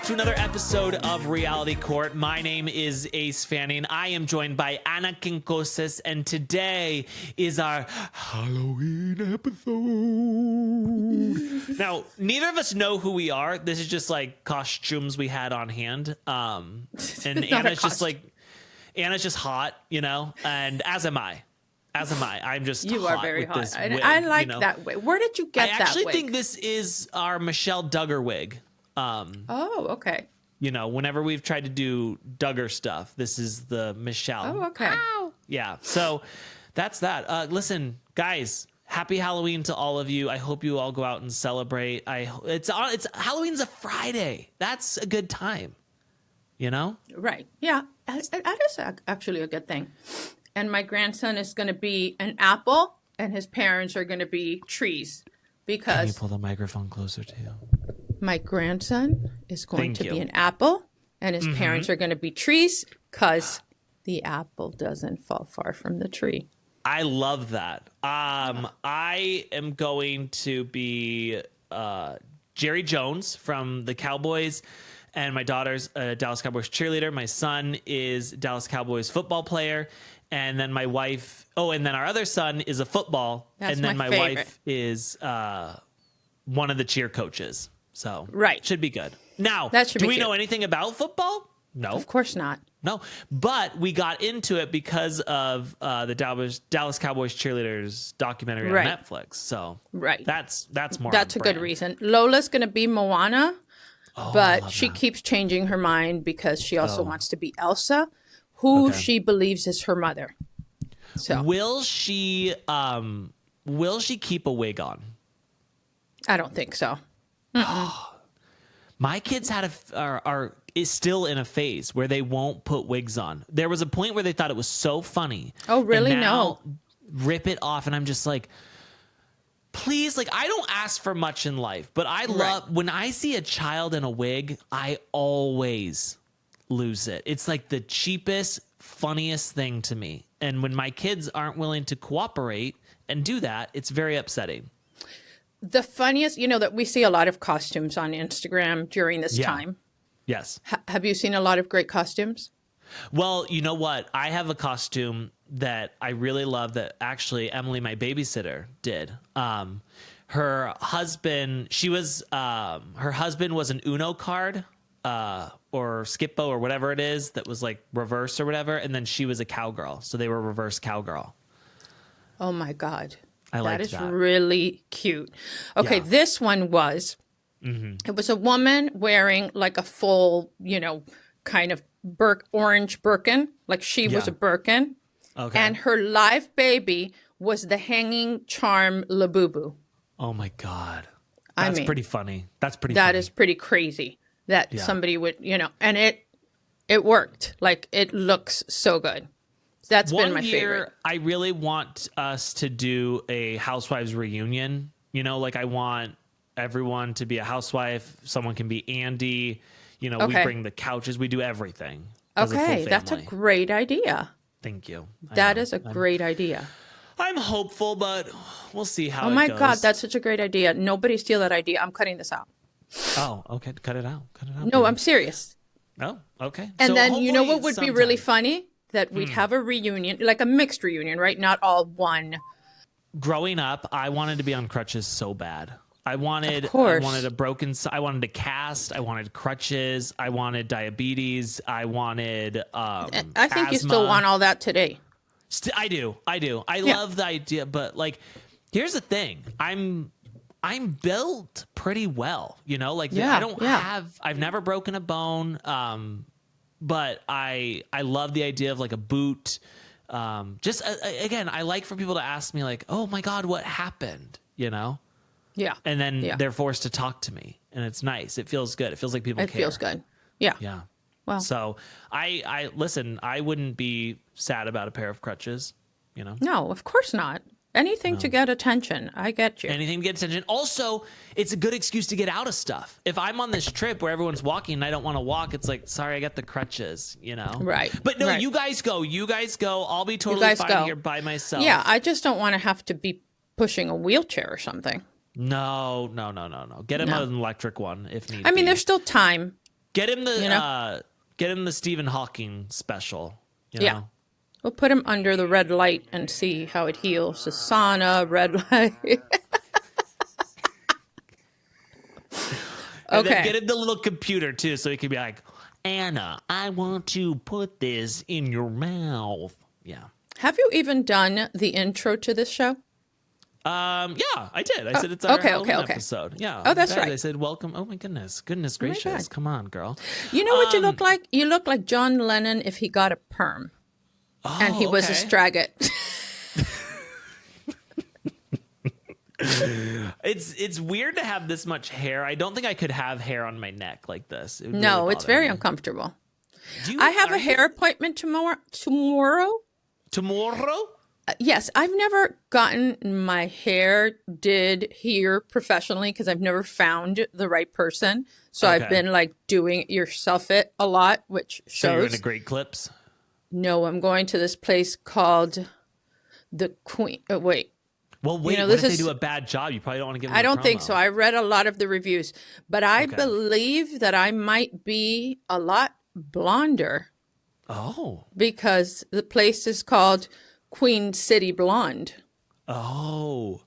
back to another episode of Reality Court. My name is Ace Fanning. I am joined by Ana Quincoces, and today is our Halloween episode. Now, neither of us know who we are. This is just like costumes we had on hand. And Anna's just hot, you know, and as am I. I'm just You hot are very with hot. this And wig, I like you know? that wig. Where did you get that wig? I actually think this is our Michelle Duggar wig. Oh, okay. You know, whenever we've tried to do Duggar stuff, this is the Michelle. Oh, okay. Ow! Yeah. So that's that. Listen, guys, happy Halloween to all of you. I hope you all go out and celebrate. It's Halloween's a Friday. That's a good time. You know? Right. Yeah. That is actually a good thing. And my grandson is going to be an apple, and his parents are going to be trees. Because can you pull the microphone closer to you? My grandson is going to be an apple, and his parents are going to be trees, because the apple doesn't fall far from the tree. I love that. I am going to be Jerry Jones from the Cowboys, and my daughter's a Dallas Cowboys cheerleader. My son is Dallas Cowboys football player. And then my wife, and then our other son is a football. That's and then my my favorite. wife is one of the cheer coaches. So Right. should be good. Now, That should do be we cute. know anything about football? No. Of course not. No. But we got into it because of the Dallas Cowboys cheerleaders documentary Right. on Netflix. So Right. that's more That's a on good brand. reason. Lola's going to be Moana, I but love she that. keeps changing her mind because she also wants to be Elsa, who Okay. she believes is her mother. So Will she keep a wig on? I don't think so. My kids is still in a phase where they won't put wigs on. There was a point where they thought it was so funny. Oh, really? And now, No. rip it off, and I'm just like, please, like, I don't ask for much in life, but I love when I see a child in a wig, I always lose it. It's like the cheapest, funniest thing to me. And when my kids aren't willing to cooperate and do that, it's very upsetting. The funniest, that we see a lot of costumes on Instagram during this Yeah. time. Yes. Have you seen a lot of great costumes? Well, you know what? I have a costume that I really love that actually Emily, my babysitter, did. Her husband was an Uno card or Skippo or whatever it is that was like reverse or whatever. And then she was a cowgirl. So they were reverse cowgirl. Oh, my God. I liked That is that. really cute. Okay, Yeah. this one was, it was a woman wearing like a full, kind of orange Birkin. Like she was Yeah. a Birkin. Okay. And her live baby was the hanging charm Labubu. Oh my God. I That's mean, pretty funny. That's pretty That funny. is pretty crazy that Yeah. somebody would, and it worked. Like it looks so good. That's been my One year, favorite. I really want us to do a Housewives reunion. Like I want everyone to be a housewife. Someone can be Andy. We Okay. bring the couches. We do everything. as a full Okay, that's a family. great idea. Thank you. That is a great idea. I'm hopeful, but we'll see how Oh it my goes. God, that's such a great idea. Nobody steal that idea. I'm cutting this out. Oh, okay. Cut it out. No, baby. I'm serious. Oh, okay. And So then you know hopefully what would be really sometime. funny? That we'd have a reunion, like a mixed reunion, right? Not all one. Growing up, I wanted to be on crutches so bad. I wanted course. I wanted a cast. I wanted crutches. I wanted diabetes. I wanted I think you still asthma. want all that today. I do. I Yeah. love the idea, but like, here's the thing. I'm built pretty well, Like Yeah, I don't I've never broken a bone. But I love the idea of like a boot. Again, I like for people to ask me like, "Oh my God, what happened?" Yeah. And then Yeah. they're forced to talk to me, and it's nice. It feels good. It feels like people It care. feels good. Yeah. Yeah. Well, So I listen. I wouldn't be sad about a pair of crutches. no, of course not. Anything to get attention. I get you. Anything to get attention. Also, it's a good excuse to get out of stuff. If I'm on this trip where everyone's walking and I don't want to walk, it's like, sorry, I got the crutches, Right. But no, right. you guys go. I'll be totally guys fine go. here by myself. Yeah, I just don't want to have to be pushing a wheelchair or something. No. Get him No. an electric one if need I mean, be. there's still time. Get him the You know? get him the Stephen Hawking special. You Yeah. know? We'll put him under the red light and see how it heals. The sauna, red light. And then get him the little computer too, so he can be like, Anna, I want to put this in your mouth. Yeah. Have you even done the intro to this show? Yeah, I did. I said it's our Halloween episode. Yeah. Oh, that's right. I said welcome. Oh my goodness. Goodness gracious. Come on, girl. You know what you look like? You look like John Lennon if he got a perm. Oh, and he was a Straggett. It's weird to have this much hair. I don't think I could have hair on my neck like this. No, it's very uncomfortable. I have a hair appointment tomorrow. Tomorrow? Yes, I've never gotten my hair did here professionally because I've never found the right person. So I've been like doing it yourself it a lot, which shows. So you're into Great Clips? No, I'm going to this place called the Queen. Wait. Well, wait, what if they do a bad job? You probably don't want to give them I don't think so. I read a lot of the reviews, but I believe that I might be a lot blonder. Oh. Because the place is called Queen City Blonde. Oh.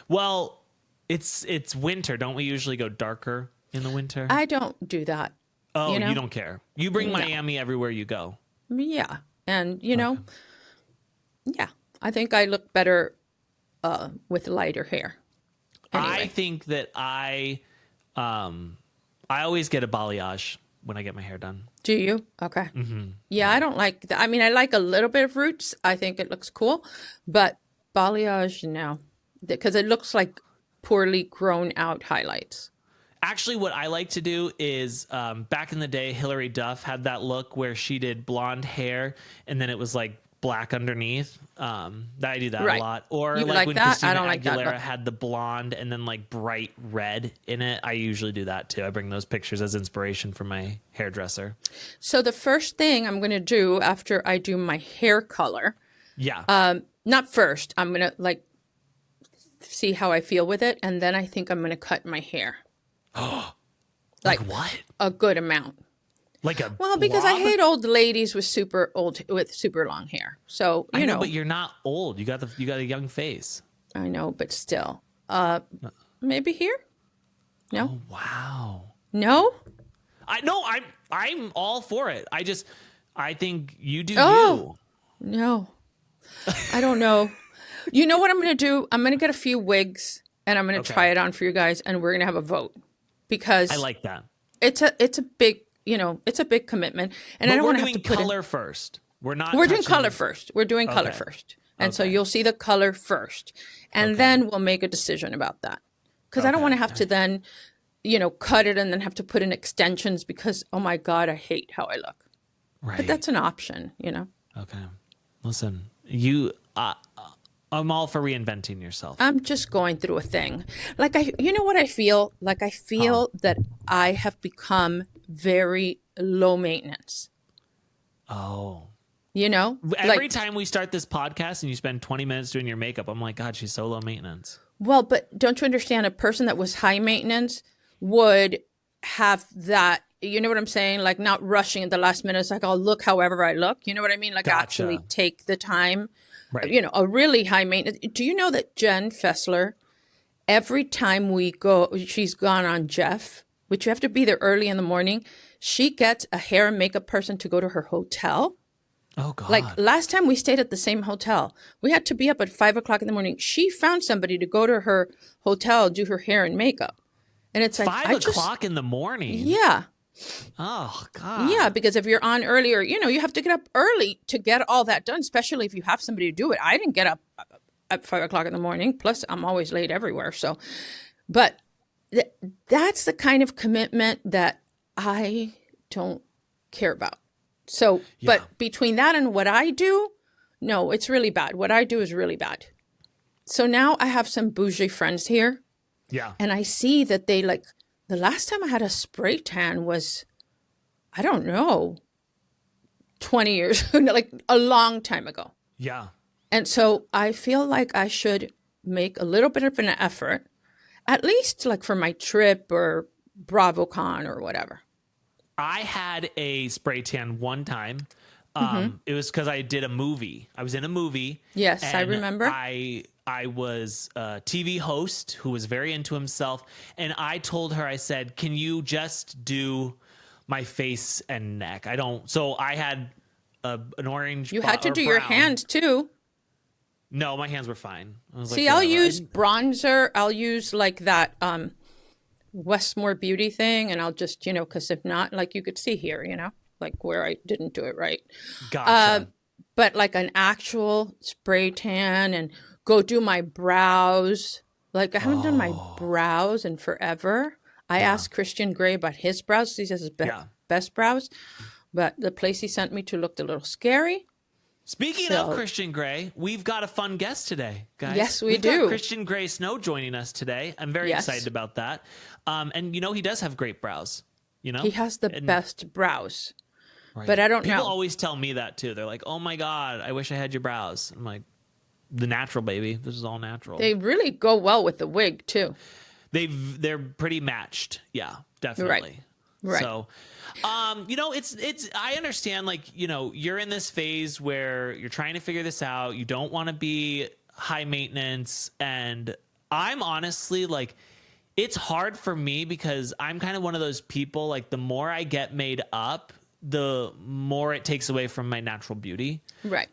Well, it's winter. Don't we usually go darker in the winter? I don't do that. Oh, you don't care. You bring Miami everywhere you go. Yeah. And, yeah, I think I look better with lighter hair. Anyway. I think that I always get a balayage when I get my hair done. Do you? Okay. Mm-hmm. Yeah, I don't like that. I mean, I like a little bit of roots. I think it looks cool. But balayage, no. Because it looks like poorly grown out highlights. Actually, what I like to do is back in the day, Hilary Duff had that look where she did blonde hair and then it was like black underneath. I do that a lot. Or like when Christina Aguilera had the blonde and then like bright red in it. I usually do that too. I bring those pictures as inspiration for my hairdresser. So the first thing I'm going to do after I do my hair color. Yeah. Not first. I'm going to like see how I feel with it. And then I think I'm going to cut my hair. like what? A good amount. Like a because I hate old ladies with super long hair. So you know, but you're not old. You got a young face. I know, but still, maybe here. No. Oh, wow. No. I'm all for it. I think you do you. No. I don't know. You know what I'm going to do? I'm going to get a few wigs and I'm going to try it on for you guys, and we're going to have a vote because I like that. It's a big. It's a big commitment, and I don't want to have to put color first. We're doing color first. We're doing color first, and so you'll see the color first, and then we'll make a decision about that. Because I don't want to have to then, cut it and then have to put in extensions because oh my god, I hate how I look. Right. But that's an option, Okay, listen, I'm all for reinventing yourself. I'm just going through a thing. Like you know what I feel? Like I feel that I have become very low maintenance. Oh. Every time we start this podcast and you spend 20 minutes doing your makeup, I'm like, God, she's so low maintenance. Well, but don't you understand? A person that was high maintenance would have that, you know what I'm saying? Like not rushing at the last minute. It's like, I'll look however I look. You know what I mean? Like actually take the time. Right. A really high maintenance. Do you know that Jen Fessler, every time we go, she's gone on Jeff, which you have to be there early in the morning. She gets a hair and makeup person to go to her hotel. Oh, God. Like last time we stayed at the same hotel, we had to be up at 5 o'clock in the morning. She found somebody to go to her hotel, do her hair and makeup. And it's like 5 o'clock in the morning. Yeah. Oh, God. Yeah, because if you're on earlier, you have to get up early to get all that done, especially if you have somebody to do it. I didn't get up at 5 o'clock in the morning. Plus, I'm always late everywhere. So, but that's the kind of commitment that I don't care about. So, but between that and what I do, no, it's really bad. What I do is really bad. So now I have some bougie friends here. Yeah. And I see that they like, the last time I had a spray tan was, I don't know, 20 years, like a long time ago. Yeah. And so I feel like I should make a little bit of an effort, at least like for my trip or BravoCon or whatever. I had a spray tan one time. It was because I did a movie. I was in a movie. Yes, I and remember. I was a TV host who was very into himself, and I told her, I said, "Can you just do my face and neck? I don't." So I had an orange. You had to do your hands too. No, my hands were fine. I was See, like, I'll whatever. use bronzer. I'll use like that Westmore Beauty thing, and I'll just, because if not, like you could see here, like where I didn't do it right. Gotcha. But like an actual spray tan and go do my brows. Like I haven't done my brows in forever. I asked Christian Grey about his brows. He says his best brows. But the place he sent me to looked a little scary. Speaking of Christian Grey, we've got a fun guest today, guys. Yes, we've got do. Christian Grey Snow joining us today. I'm very excited about that. And he does have great brows. He has the best brows. Right. But I don't know. People always tell me that too. They're like, "Oh my God, I wish I had your brows." I'm like, "The natural, baby. This is all natural." They really go well with the wig too. They're pretty matched. Yeah, definitely. Right. So, it's I understand, like, you're in this phase where you're trying to figure this out. You don't want to be high maintenance. And I'm honestly like, it's hard for me because I'm kind of one of those people, like the more I get made up, the more it takes away from my natural beauty. Right.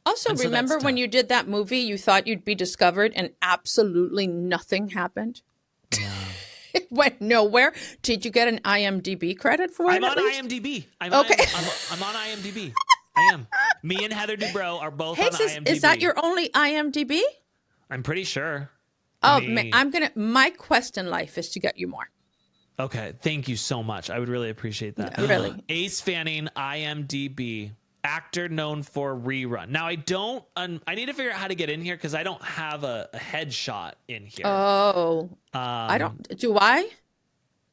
Also, remember when you did that movie, you thought you'd be discovered and absolutely nothing happened? Yeah. It went nowhere. Did you get an IMDb credit for it? I'm on IMDb. I'm on IMDb. I am. Me and Heather Dubrow are both on IMDb. Is that your only IMDb? I'm pretty sure. My quest in life is to get you more. Okay. Thank you so much. I would really appreciate that. Yeah, really. Ace Fanning, IMDb. Actor known for Rerun. Now, I need to figure out how to get in here because I don't have a headshot in here. Oh. Do I?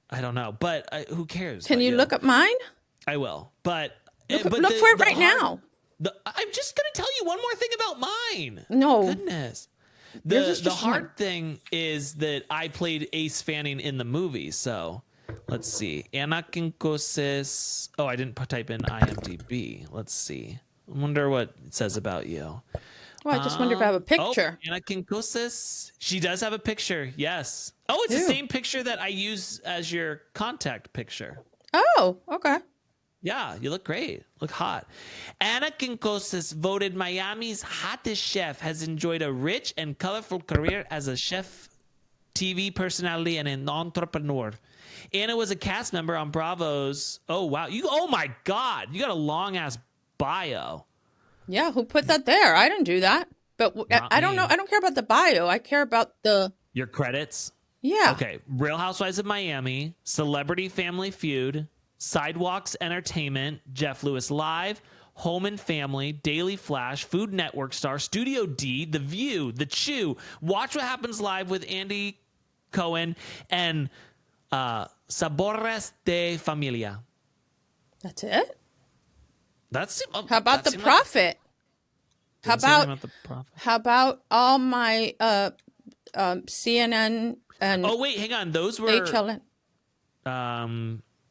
I don't know, but who cares? Can you look up mine? I will. But look for it right now. I'm just going to tell you one more thing about mine. No. Goodness. The hard thing is that I played Ace Fanning in the movie, so let's see. Ana Quincoces. Oh, I didn't type in IMDb. Let's see. I wonder what it says about you. Well, I just wonder if I have a picture. Ana Quincoces. She does have a picture. Yes. Oh, it's the same picture that I use as your contact picture. Oh, okay. Yeah, you look great. Look hot. Ana Quincoces, voted Miami's hottest chef, has enjoyed a rich and colorful career as a chef, TV personality, and an entrepreneur. Ana was a cast member on Bravo's. Oh, wow. Oh, my God. You got a long-ass bio. Yeah, who put that there? I didn't do that. But I don't know. I don't care about the bio. I care about your credits? Yeah. Okay. Real Housewives of Miami, Celebrity Family Feud, Sidewalks Entertainment, Jeff Lewis Live, Home and Family, Daily Flash, Food Network Star, Studio D, The View, The Chew, Watch What Happens Live with Andy Cohen, and Sabores de Familia. That's it? How about The Prophet? How about all my CNN and oh wait, hang on. Those were HLN.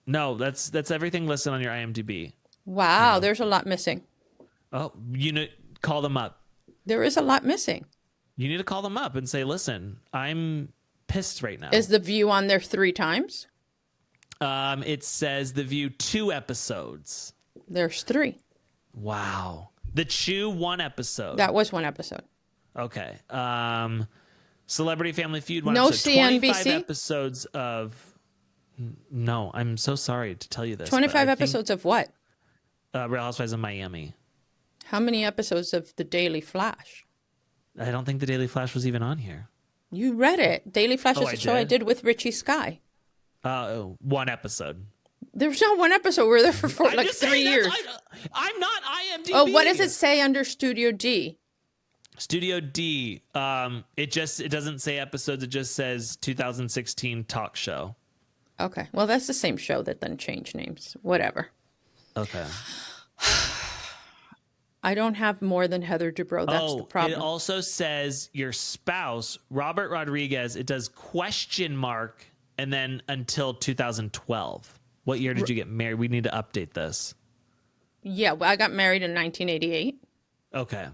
No, that's everything listed on your IMDb. Wow, there's a lot missing. Oh, call them up. There is a lot missing. You need to call them up and say, "Listen, I'm pissed right now." Is The View on there 3 times? It says The View 2 episodes. There's 3. Wow. The Chew 1 episode. That was 1 episode. Okay. Celebrity Family Feud 1 no episode. CNBC? 25 episodes of... No, I'm so sorry to tell you this. 25 episodes of what? Real Housewives of Miami. How many episodes of The Daily Flash? I don't think The Daily Flash was even on here. You read it. Daily Flash is a show I did with Richie Sky. 1 episode. There's no 1 episode. We're there for 3 years. I'm not IMDb. Oh, what does it say under Studio D? Studio D. It doesn't say episodes. It just says 2016 talk show. Okay. Well, that's the same show that then changed names. Whatever. Okay. I don't have more than Heather Dubrow. That's the problem. It also says your spouse, Robert Rodriguez. It does ? And then until 2012. What year did you get married? We need to update this. Yeah, well, I got married in 1988. Okay.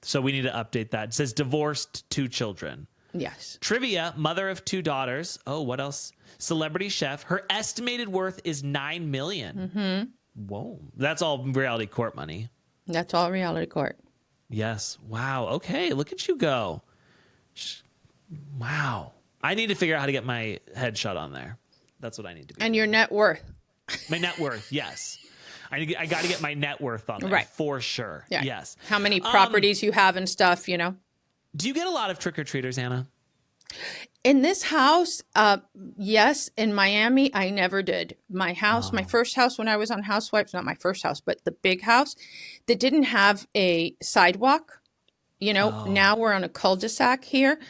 So we need to update that. It says divorced, 2 children. Yes. Trivia, mother of 2 daughters. Oh, what else? Celebrity chef. Her estimated worth is $9 million. Mm-hmm. Whoa. That's all reality court money. That's all reality court. Yes. Wow. Okay. Look at you go. Wow. I need to figure out how to get my headshot on there. That's what I need to be. And your net worth. My net worth. Yes. I got to get my net worth on there. Right. For sure. Yeah. Yes. How many properties you have and stuff, you know? Do you get a lot of trick-or-treaters, Anna? In this house, yes. In Miami, I never did. My house, my first house when I was on Housewives, not my first house, but the big house, that didn't have a sidewalk. You know, now we're on a cul-de-sac here.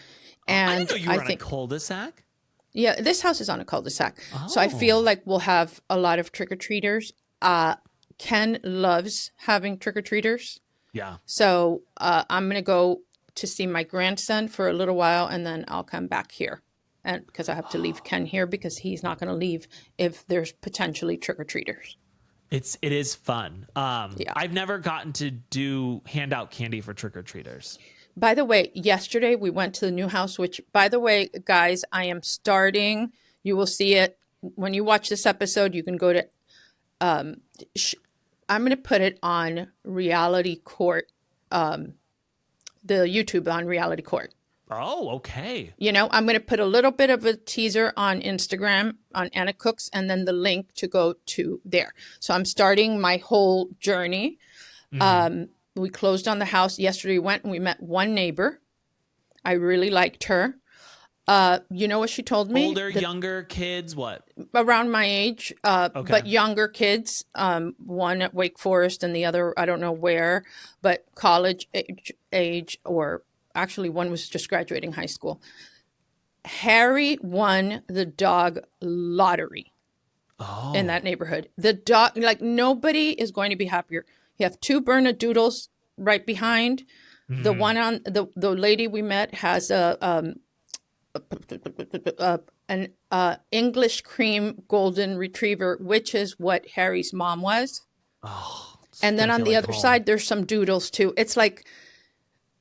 And I didn't know you were on a cul-de-sac. Yeah, this house is on a cul-de-sac. So I feel like we'll have a lot of trick-or-treaters. Ken loves having trick-or-treaters. Yeah. So I'm going to go to see my grandson for a little while, and then I'll come back here. And because I have to leave Ken here because he's not going to leave if there's potentially trick-or-treaters. It is fun. Yeah. I've never gotten to hand out candy for trick-or-treaters. By the way, yesterday we went to the new house, which, by the way, guys, I am starting. You will see it when you watch this episode. You can go to, I'm going to put it on Reality Court, the YouTube on Reality Court. Oh, okay. You know, I'm going to put a little bit of a teaser on Instagram on Ana Cooks and then the link to go to there. So I'm starting my whole journey. Mm-hmm. We closed on the house yesterday. We went and we met one neighbor. I really liked her. You know what she told me? Older, younger kids, what? Around my age, but younger kids. One at Wake Forest and the other, I don't know where, but college age, or actually one was just graduating high school. Harry won the dog lottery in that neighborhood. The dog, like nobody is going to be happier. You have 2 Bernedoodles right behind. Mm-hmm. The one on the lady we met has an English cream golden retriever, which is what Harry's mom was. Oh, and then on the other side, there's some doodles too. It's like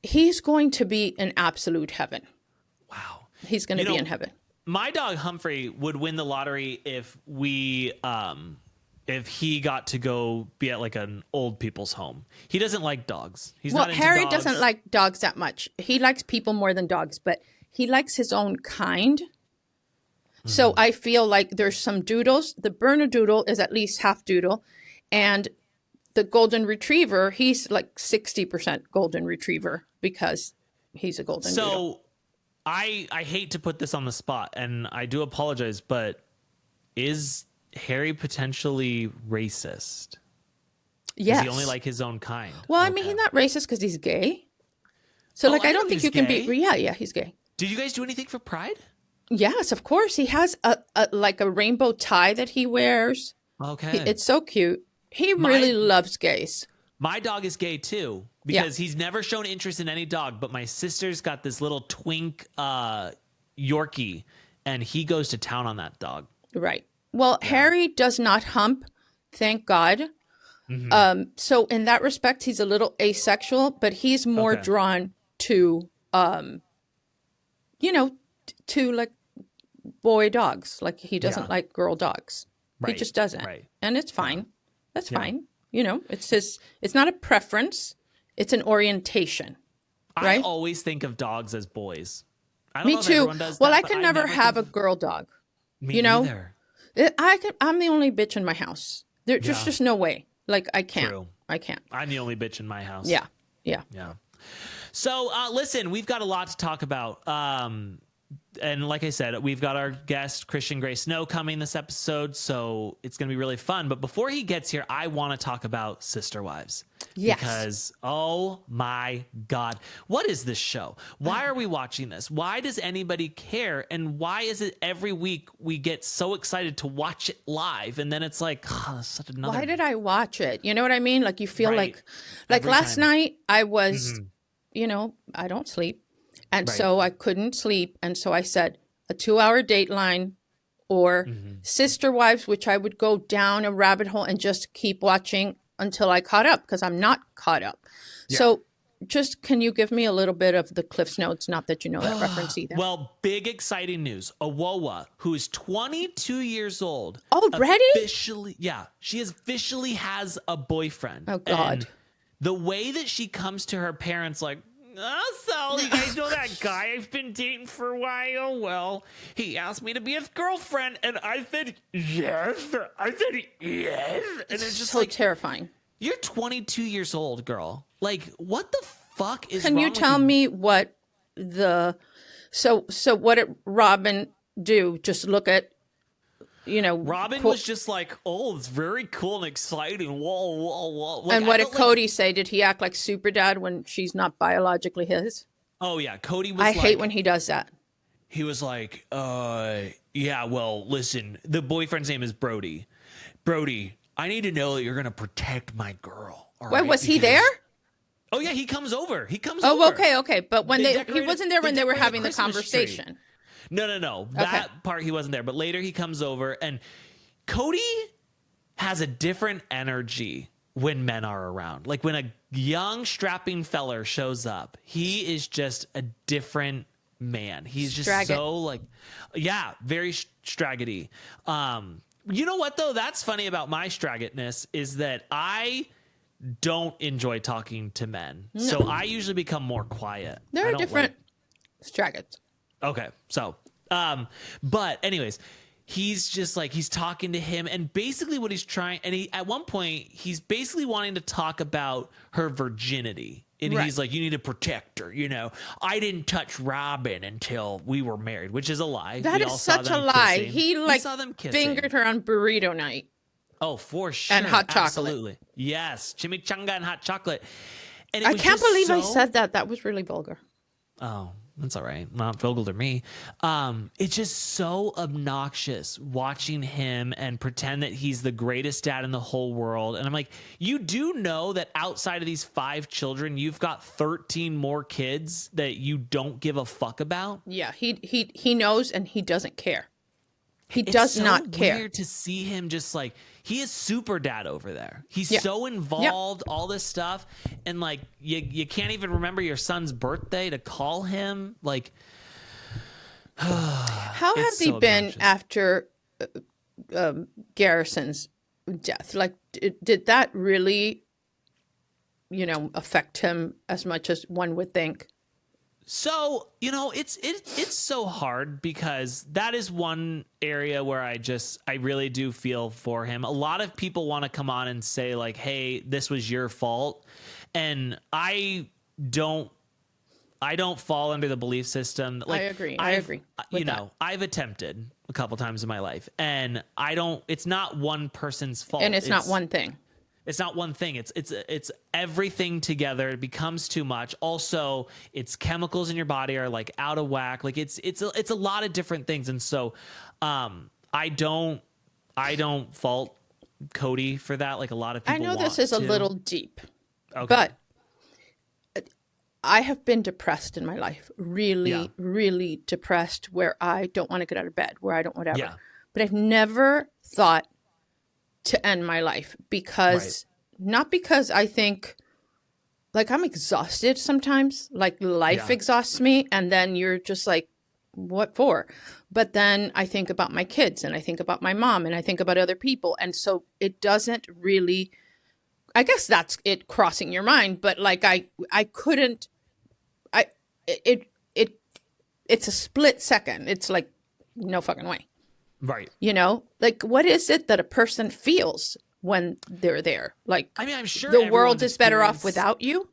he's going to be in absolute heaven. Wow. He's going to be in heaven. My dog Humphrey would win the lottery if he got to go be at like an old people's home. He doesn't like dogs. He's not into Harry dogs. Doesn't like dogs that much. He likes people more than dogs, but he likes his own kind. Mm-hmm. So I feel like there's some doodles. The Bernedoodle is at least half doodle. And the golden retriever, he's like 60% golden retriever because he's a golden doodle. So I hate to put this on the spot, and I do apologize, but is Harry potentially racist? Yes. Does he only like his own kind? Well, I mean, he's not racist because he's gay. So, I don't think you can be. Yeah, he's gay. Did you guys do anything for Pride? Yes, of course. He has a rainbow tie that he wears. Okay. It's so cute. He really loves gays. My dog is gay too because he's never shown interest in any dog. But my sister's got this little twink Yorkie, and he goes to town on that dog. Right. Well, Harry does not hump, thank God. Mm-hmm. So in that respect, he's a little asexual, but he's more drawn to, to like boy dogs. Like he doesn't like girl dogs. Right. He just doesn't. Right. And it's fine. That's fine. You know, it's not a preference. It's an orientation. Right? I always think of dogs as boys. I don't Me know if too. everyone does Well, that, I can never have a girl dog. Me neither. I'm the only bitch in my house. There's just no way. Like I can't. True. I can't. I'm the only bitch in my house. Yeah. So listen, we've got a lot to talk about. And like I said, we've got our guest Christian Gray Snow coming this episode, so it's going to be really fun. But before he gets here, I want to talk about Sister Wives. Yes. Because, oh my God, what is this show? Why are we watching this? Why does anybody care? And why is it every week we get so excited to watch it live? And then it's like, such another. Why did I watch it? You know what I mean? Like you feel like last night I was, I don't sleep. And so I couldn't sleep. And so I said, a 2-hour Dateline or Sister Wives, which I would go down a rabbit hole and just keep watching until I caught up, because I'm not caught up. Yeah. So just, can you give me a little bit of the Cliff's Notes? Not that you know that reference either. Well, big exciting news. Awoa, who is 22 years old. Already? Officially, yeah. She officially has a boyfriend. Oh, God. And the way that she comes to her parents like, oh, so you guys know that guy I've been dating for a while? Well, he asked me to be his girlfriend, and I said yes. I said yes. And it's just so like, terrifying. you're 22 years old, girl. Like, what the fuck is Can wrong you with tell me what so what did Robyn do? Just look at, Robyn was just like, oh, it's very cool and exciting. Whoa, whoa, whoa. Like, and what did Kody say? Did he act like super dad when she's not biologically his? Oh, yeah. Kody was I hate when he does that. He was like, yeah, well, listen, the boyfriend's name is Brody. Brody, I need to know that you're going to protect my girl. All Wait, right? was he there? Oh, yeah, he comes over. Oh, okay. But when he wasn't there when they were decorated having the Christmas conversation. tree. No. That part he wasn't there. But later he comes over, and Kody has a different energy when men are around. Like when a young strapping feller shows up, he is just a different man. He's just so like, yeah, very straggity. You know what though? That's funny about my straggitness is that I don't enjoy talking to men. No. So I usually become more quiet. There are different straggots. Okay. So, but anyways, he's just like, he's talking to him, and basically what he's trying, and he, at one point, he's basically wanting to talk about her virginity. And he's like, you need to protect her. I didn't touch Robyn until we were married, which is a lie. That is such a lie. Kissing. He saw them kissing. fingered her on burrito night. Oh, for sure. And hot chocolate. Absolutely. Yes. Chimichanga and hot chocolate. And I can't believe I said that. That was really vulgar. Oh, that's all right. Not vulgar to me. It's just so obnoxious watching him and pretend that he's the greatest dad in the whole world. And I'm like, you do know that outside of these 5 children, you've got 13 more kids that you don't give a fuck about? Yeah, he knows, and he doesn't care. He does not care. It's weird to see him just like, he is super dad over there. He's so involved, all this stuff. And like, you can't even remember your son's birthday to call him. Like, how have they been after Garrison's death? Like, did that really, affect him as much as one would think? So, it's so hard because that is one area where I really do feel for him. A lot of people want to come on and say like, hey, this was your fault. And I don't fall under the belief system. Like, I agree. I've attempted a couple times in my life, and it's not one person's fault. And it's not one thing. It's not one thing. It's everything together. It becomes too much. Also, its chemicals in your body are like out of whack. Like it's a lot of different things. And so, I don't fault Kody for that. Like a lot of people. I know this is a little deep, okay. But I have been depressed in my life. Really, really depressed, where I don't want to get out of bed, where I don't whatever. Yeah. But I've never thought to end my life because not because I think like I'm exhausted sometimes, like life exhausts me, and then you're just like, what for? But then I think about my kids, and I think about my mom, and I think about other people, and so it doesn't really, I guess that's it crossing your mind, but like I couldn't, it's a split second. It's like, no fucking way. Right. Like what is it that a person feels when they're there? Like, I mean, I'm sure the world is better off without you.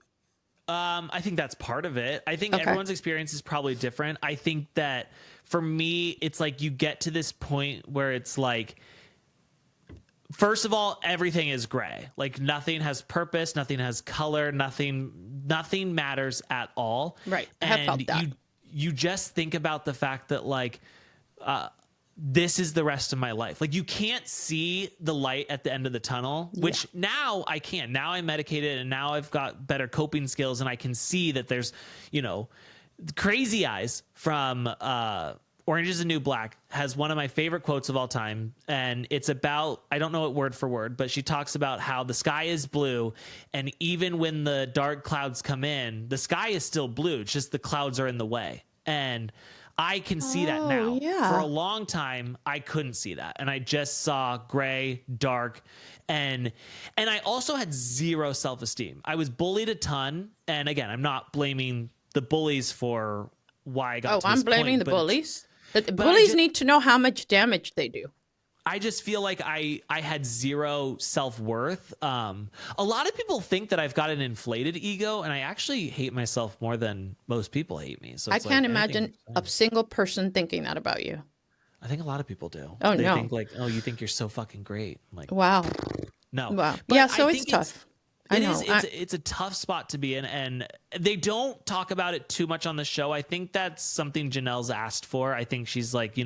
I think that's part of it. I think everyone's experience is probably different. I think that for me, it's like you get to this point where it's like, first of all, everything is gray. Like nothing has purpose, nothing has color, nothing matters at all. Right. I have felt that. You just think about the fact that like, this is the rest of my life. Like you can't see the light at the end of the tunnel, which now I can. Now I'm medicated, and now I've got better coping skills, and I can see that there's, crazy eyes from Orange is the New Black has one of my favorite quotes of all time. And it's about, I don't know it word for word, but she talks about how the sky is blue. And even when the dark clouds come in, the sky is still blue. It's just the clouds are in the way. And I can see that now. Yeah. For a long time, I couldn't see that. And I just saw gray, dark, and I also had zero self-esteem. I was bullied a ton. And again, I'm not blaming the bullies for why I got to this I'm blaming point, the but bullies. The bullies need to know how much damage they do. I just feel like I had zero self-worth. A lot of people think that I've got an inflated ego, and I actually hate myself more than most people hate me. So I it's can't like, imagine a single person thinking that about you. I think a lot of people do. Oh, they no. think like, oh, you think you're so fucking great. I'm like, Wow. no. Wow. But Yeah, so I it's think tough. I know. It's a tough spot to be in, and they don't talk about it too much on the show. I think that's something Janelle's asked for. I think she's like,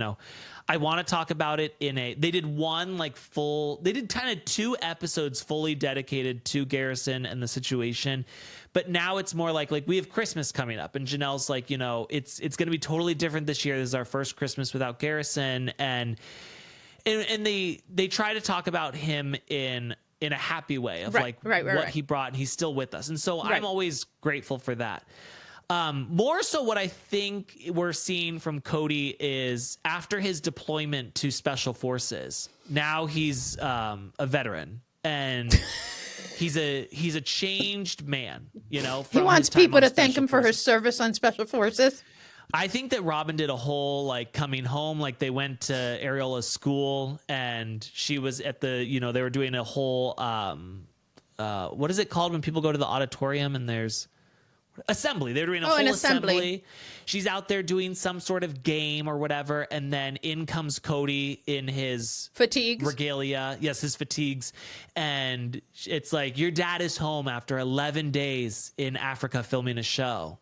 I want to talk about it they did they did kind of 2 episodes fully dedicated to Garrison and the situation. But now it's more like we have Christmas coming up, and Janelle's like, it's going to be totally different this year. This is our first Christmas without Garrison. And they try to talk about him in a happy way of what he brought, and he's still with us. And so I'm always grateful for that. More so what I think we're seeing from Kody is after his deployment to Special Forces, now he's a veteran, and he's a changed man, he wants people to thank him for his service on Special Forces. I think that Robyn did a whole coming home, they went to Ariola's school, and she was at the, they were doing a whole, what is it called when people go to the auditorium and there's assembly? They're doing a whole assembly. She's out there doing some sort of game or whatever, and then in comes Kody in his fatigues, regalia. Yes, his fatigues, and it's like, your dad is home after 11 days in Africa filming a show.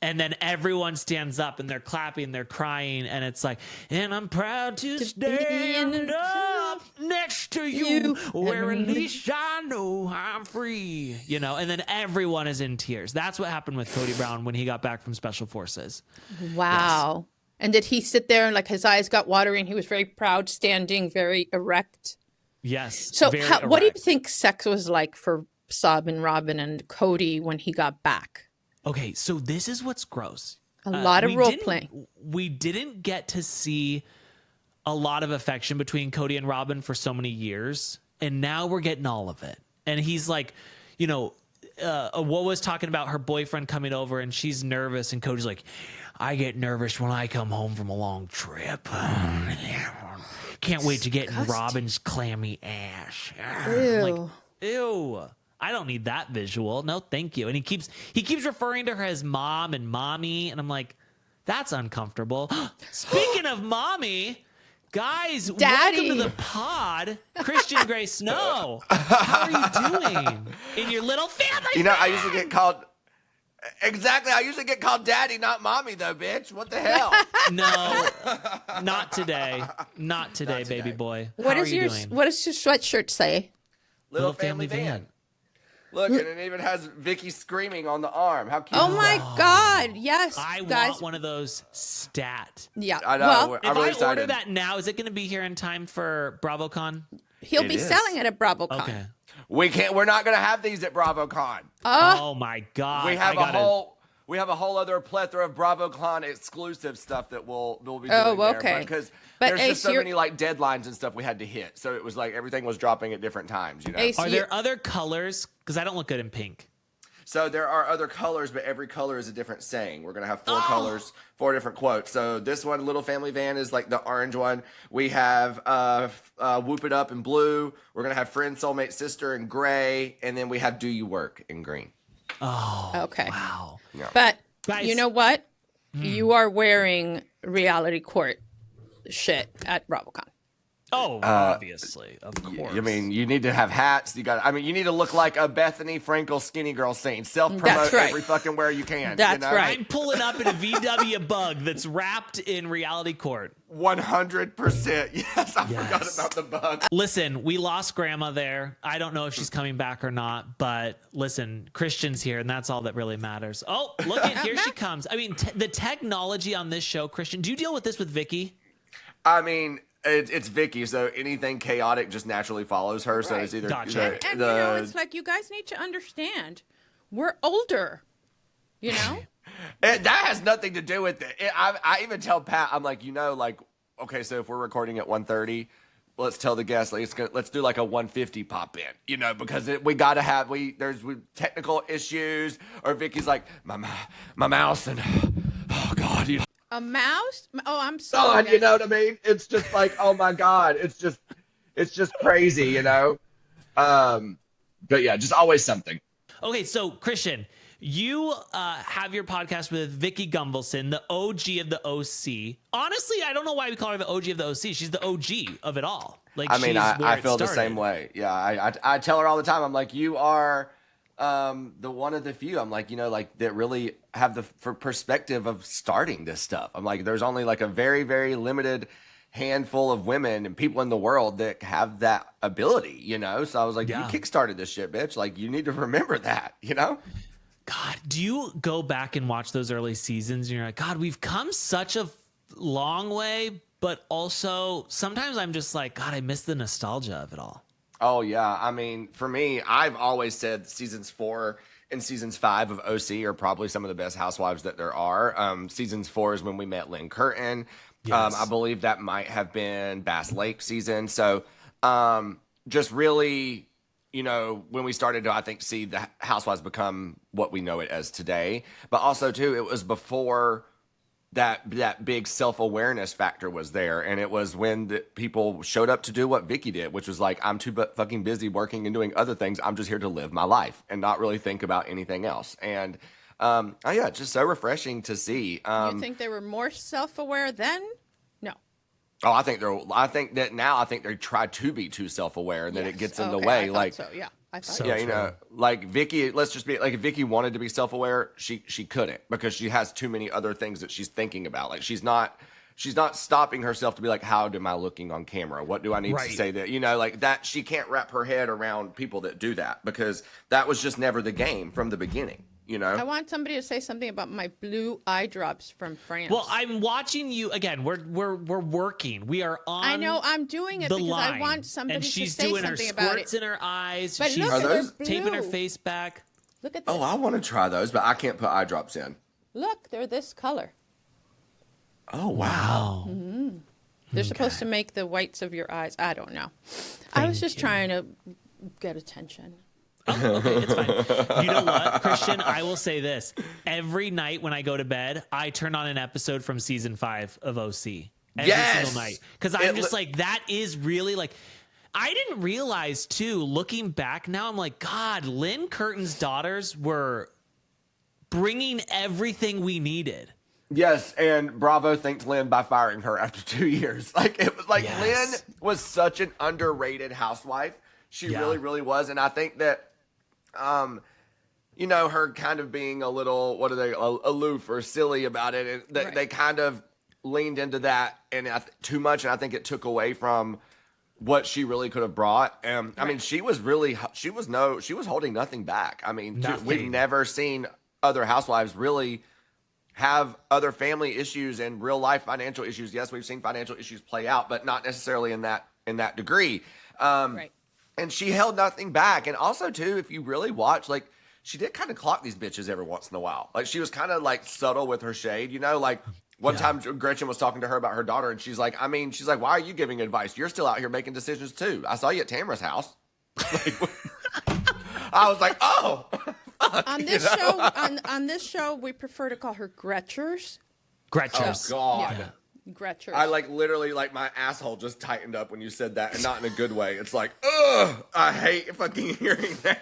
And then everyone stands up and they're clapping, they're crying, and it's like, and I'm proud to stand up next to you, where at least I know I'm free, and then everyone is in tears. That's what happened with Kody Brown when he got back from Special Forces. Wow. Yes. And did he sit there and his eyes got watery and he was very proud, standing very erect? Yes. So what do you think sex was like for Sob and Robyn and Kody when he got back? Okay, so this is what's gross. A lot of role playing. We didn't get to see a lot of affection between Kody and Robyn for so many years, and now we're getting all of it. And he's like, what was talking about her boyfriend coming over, and she's nervous, and Cody's like, I get nervous when I come home from a long trip. Can't wait to get in Robyn's clammy ass. Ew. I'm like, ew. I don't need that visual. No, thank you. And he keeps referring to her as mom and mommy. And I'm like, that's uncomfortable. Speaking of mommy, guys, Daddy. welcome to the pod. Christian Gray Snow. How are you doing in your little family? I usually get called... Exactly. I usually get called daddy, not mommy, though, bitch. What the hell? No, not today. Not today, baby boy. How are you doing? What does your sweatshirt say? Little family van. Look, and it even has Vicki screaming on the arm. How cute! Oh my God! Yes, I guys. want one of those stat. Yeah, I know. Well, I'm really if I order excited. that now, is it going to be here in time for BravoCon? He'll be selling it at BravoCon. Okay. We can't. We're not going to have these at BravoCon. Oh my God! We have We have a whole other plethora of BravoCon exclusive stuff that we'll be doing there. Because there's just so many deadlines and stuff we had to hit. So it was everything was dropping at different times. Ace, are there other colors? Because I don't look good in pink. So there are other colors, but every color is a different saying. We're going to have 4 colors, 4 different quotes. So this one, Little Family Van, is the orange one. We have Whoop It Up in blue. We're going to have Friend, Soulmate, Sister in gray. And then we have Do You Work in green. Oh, okay. Wow. Yeah. But you know what? You are wearing reality court shit at BravoCon. Oh, obviously, of course. I mean, you need to have hats. You need to look like a Bethany Frankel skinny girl scene. Self-promote every fucking where you can. That's right. I'm pulling up in a VW bug that's wrapped in reality court. 100%. Yes, I forgot about the bug. Listen, we lost Grandma there. I don't know if she's coming back or not, but listen, Christian's here, and that's all that really matters. Oh, look at here she comes. I mean, the technology on this show, Christian. Do you deal with this with Vicki? I mean, it's Vicki, so anything chaotic just naturally follows her. So it's either Gotcha. And you know, it's like, you guys need to understand, we're older, you know? That has nothing to do with it. I even tell Pat, I'm like, okay, so if we're recording at 1:30, let's tell the guests, let's do like a 1:50 pop in, because we got to have, there's technical issues, or Vicky's like, my mouse, and oh God, A mouse? Oh, I'm sorry. God, you know what I mean? It's just like, oh my God, it's just crazy, But yeah, just always something. Okay, so Christian, you have your podcast with Vicki Gunvalson, the OG of the OC. Honestly, I don't know why we call her the OG of the OC. She's the OG of it all. Like, I mean, I feel the same way. Yeah, I tell her all the time. I'm like, you are the one of the few. I'm like, that really have the perspective of starting this stuff. I'm like, there's only like a very, very limited handful of women and people in the world that have that ability, So I was like, you kickstarted this shit, bitch. Like, you need to remember that, God, do you go back and watch those early seasons and you're like, God, we've come such a long way, but also sometimes I'm just like, God, I miss the nostalgia of it all. Oh, yeah. I mean, for me, I've always said seasons 4 and seasons 5 of OC are probably some of the best housewives that there are. Seasons 4 is when we met Lynn Curtin. Yes. I believe that might have been Bass Lake season. So just really, when we started to, I think, see the housewives become what we know it as today. But also, too, it was before that big self-awareness factor was there. And it was when the people showed up to do what Vicki did, which was like, I'm too fucking busy working and doing other things. I'm just here to live my life and not really think about anything else. And it's just so refreshing to see. You think they were more self-aware then? No. Oh, I think they try to be too self-aware and that it gets in the way. I thought so, yeah. I thought so. Like Vicki, let's just be like, if Vicki wanted to be self-aware, she couldn't, because she has too many other things that she's thinking about. Like, she's not stopping herself to be like, how am I looking on camera? What do I need to say that, like that? She can't wrap her head around people that do that, because that was just never the game from the beginning. I want somebody to say something about my blue eye drops from France. Well, I'm watching you again. We're working. We are on. I know I'm doing it because I want somebody to say something about it. She's doing her squirts in her eyes. But she's look, taping her face back. Look at this. Oh, I want to try those, but I can't put eye drops in. Look, they're this color. Oh, wow. Mm-hmm. They're supposed to make the whites of your eyes. I don't know. I was just trying to get attention. Oh, okay, it's fine. You know what, Christian? I will say this. Every night when I go to bed, I turn on an episode from season 5 of OC. Every single night. Because I'm just like, that is really like... I didn't realize, too, looking back now, I'm like, God, Lynn Curtin's daughters were bringing everything we needed. Yes, and Bravo thanked Lynn by firing her after 2 years. Like, it was like, Lynn was such an underrated housewife. She really, really was. And I think that... her kind of being a little, aloof or silly about it. And they kind of leaned into that and too much. And I think it took away from what she really could have brought. I mean, she was holding nothing back. I mean, we've never seen other housewives really have other family issues and real life financial issues. Yes, we've seen financial issues play out, but not necessarily in that degree. And she held nothing back. And also, too, if you really watch, like, she did kind of clock these bitches every once in a while. Like, she was kind of, like, subtle with her shade, Like, one time Gretchen was talking to her about her daughter, and she's like, why are you giving advice? You're still out here making decisions, too. I saw you at Tamra's house. Like, I was like, oh. Fuck, on this show, we prefer to call her Gretchers. Gretchers. Oh, God. Yeah. Gretchen. I like literally like my asshole just tightened up when you said that, and not in a good way. It's like, ugh, I hate fucking hearing that.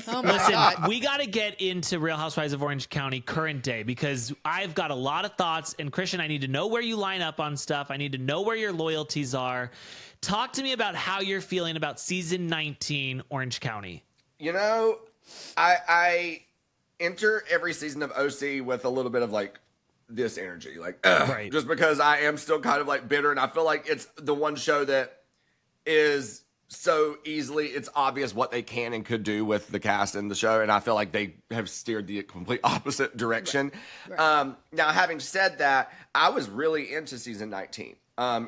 Oh my Listen, God. we got to get into Real Housewives of Orange County current day, because I've got a lot of thoughts. And Christian, I need to know where you line up on stuff. I need to know where your loyalties are. Talk to me about how you're feeling about season 19 Orange County. You know, I enter every season of OC with a little bit of like this energy, like Right. just because I am still kind of like bitter, and I feel like it's the one show that is so easily, it's obvious what they can and could do with the cast and the show, and I feel like they have steered the complete opposite direction. Right. Now, having said that, I was really into season 19